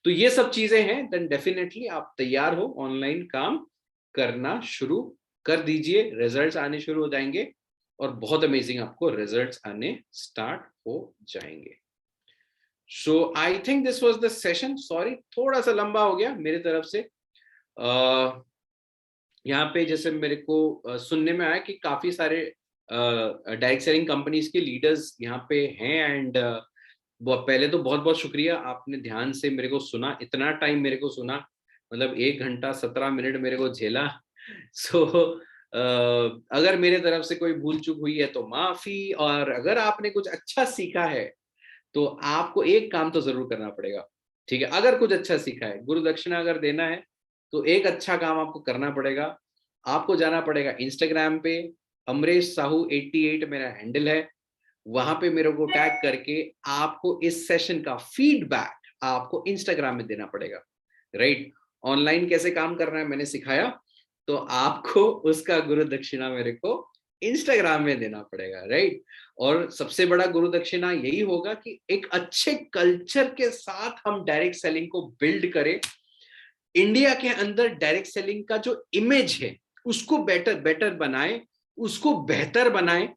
तो ये सब चीजें हैं, देन डेफिनेटली आप तैयार हो, ऑनलाइन काम करना शुरू कर दीजिए, रिजल्ट्स आने शुरू हो जाएंगे, और बहुत अमेजिंग आपको रिजल्ट्स आने स्टार्ट हो जाएंगे। So I think this was the session, sorry थोड़ा सा लंबा हो गया मेरी तरफ से। यहाँ पे जैसे मेरे को सुनने में आया कि काफी सारे डायरेक्ट सेलिंग कंपनीज के लीडर्स यहाँ पे हैं, एंड पहले तो बहुत बहुत शुक्रिया, आपने ध्यान से मेरे को सुना, इतना टाइम मेरे को सुना, मतलब 1 घंटा 17 मिनट मेरे को झेला। सो अगर मेरे तरफ से कोई भूल चूक हुई है तो माफी, और अगर आपने कुछ अच्छा सीखा है तो आपको एक काम तो जरूर करना पड़ेगा, ठीक है। अगर कुछ अच्छा सीखा है, गुरु दक्षिणा अगर देना है, तो एक अच्छा काम आपको करना पड़ेगा, आपको जाना पड़ेगा इंस्टाग्राम पे, अमरेश साहू 88 मेरा हैंडल है, वहां पे मेरे को टैग करके आपको इस सेशन का फीडबैक आपको इंस्टाग्राम में देना पड़ेगा, राइट। ऑनलाइन कैसे काम करना है मैंने सिखाया, तो आपको उसका गुरु दक्षिणा मेरे को इंस्टाग्राम में देना पड़ेगा, राइट। और सबसे बड़ा गुरु दक्षिणा यही होगा कि एक अच्छे कल्चर के साथ हम डायरेक्ट सेलिंग को बिल्ड करें, इंडिया के अंदर डायरेक्ट सेलिंग का जो इमेज है उसको बेटर बनाएं, उसको बेहतर बनाएं।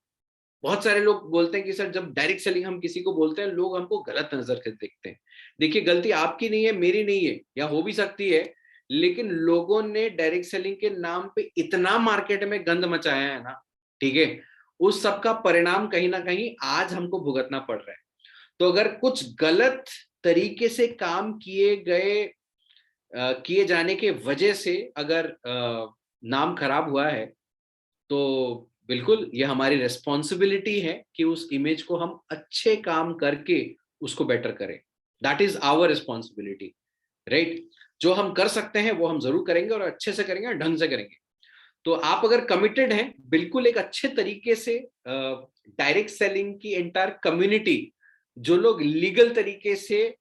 बहुत सारे लोग बोलते हैं कि सर जब डायरेक्ट सेलिंग हम किसी को बोलते हैं, लोग हमको गलत नजर से देखते हैं। देखिए, गलती आपकी नहीं है, मेरी नहीं है, या हो भी सकती है, लेकिन लोगों ने डायरेक्ट सेलिंग के नाम पे इतना मार्केट में गंद मचाया है ना, ठीक है, उस सब का परिणाम कहीं ना कहीं आज हमको भुगतना पड़ रहा है। तो अगर कुछ गलत तरीके से काम किए जाने के वजह से अगर नाम खराब हुआ है, तो बिल्कुल ये हमारी रेस्पॉन्सिबिलिटी है कि उस इमेज को हम अच्छे काम करके उसको बेटर करें। That is our responsibility, right. जो हम कर सकते हैं वो हम जरूर करेंगे, और अच्छे से करेंगे और ढंग से करेंगे। तो आप अगर कमिटेड हैं बिल्कुल एक अच्छे तरीके से डायरेक्ट सेलिंग की एंटायर कम्युनिटी, जो लोग लीगल तरीके से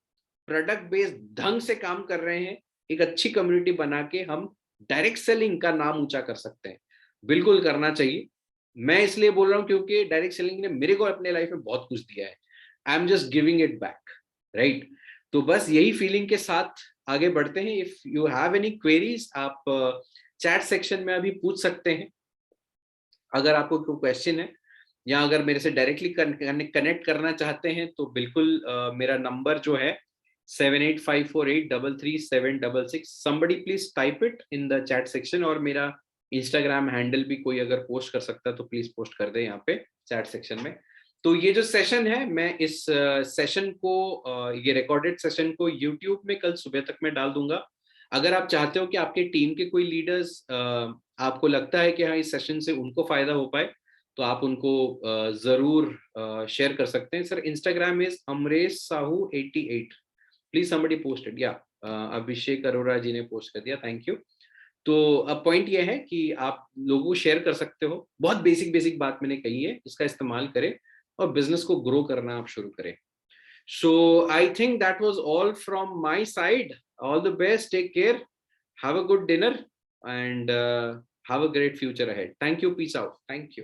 प्रोडक्ट बेस्ड ढंग से काम कर रहे हैं, एक अच्छी कम्युनिटी बना के हम डायरेक्ट सेलिंग का नाम ऊंचा कर सकते हैं, बिल्कुल करना चाहिए। मैं इसलिए बोल रहा हूं क्योंकि डायरेक्ट सेलिंग ने मेरे को अपने लाइफ में बहुत कुछ दिया है, I am just giving it back, right. तो बस यही फीलिंग के साथ आगे बढ़ते हैं। If you have any queries, आप चैट सेक्शन में अभी पूछ सकते हैं, अगर आपको कोई क्वेश्चन है, या अगर मेरे से डायरेक्टली कनेक्ट करना चाहते हैं तो बिल्कुल मेरा नंबर जो है 7854833766, somebody please type it in the chat section, और मेरा इंस्टाग्राम हैंडल भी कोई अगर पोस्ट कर सकता है तो प्लीज पोस्ट कर दे यहाँ पे चैट सेक्शन में। तो ये जो सेशन है, मैं इस सेशन को ये रिकॉर्डेड सेशन को यूट्यूब में कल सुबह तक मैं डाल दूंगा। अगर आप चाहते हो कि आपके टीम के कोई लीडर्स, आपको लगता है कि हाँ इस सेशन से उनको फायदा हो पाए, तो आप उनको जरूर शेयर कर सकते हैं। Sir Instagram is Amresh Sahu 88, please somebody posted, या अभिषेक अरोरा जी ने पोस्ट कर दिया, थैंक यू। तो अब पॉइंट ये है कि आप लोगों को शेयर कर सकते हो, बहुत बेसिक बेसिक बात मैंने कही है, इसका इस्तेमाल करें और बिजनेस को ग्रो करना आप शुरू करें। So I think that was all from my side. All the best, take care, have a good dinner and have a great future ahead. Thank you, peace out, thank you.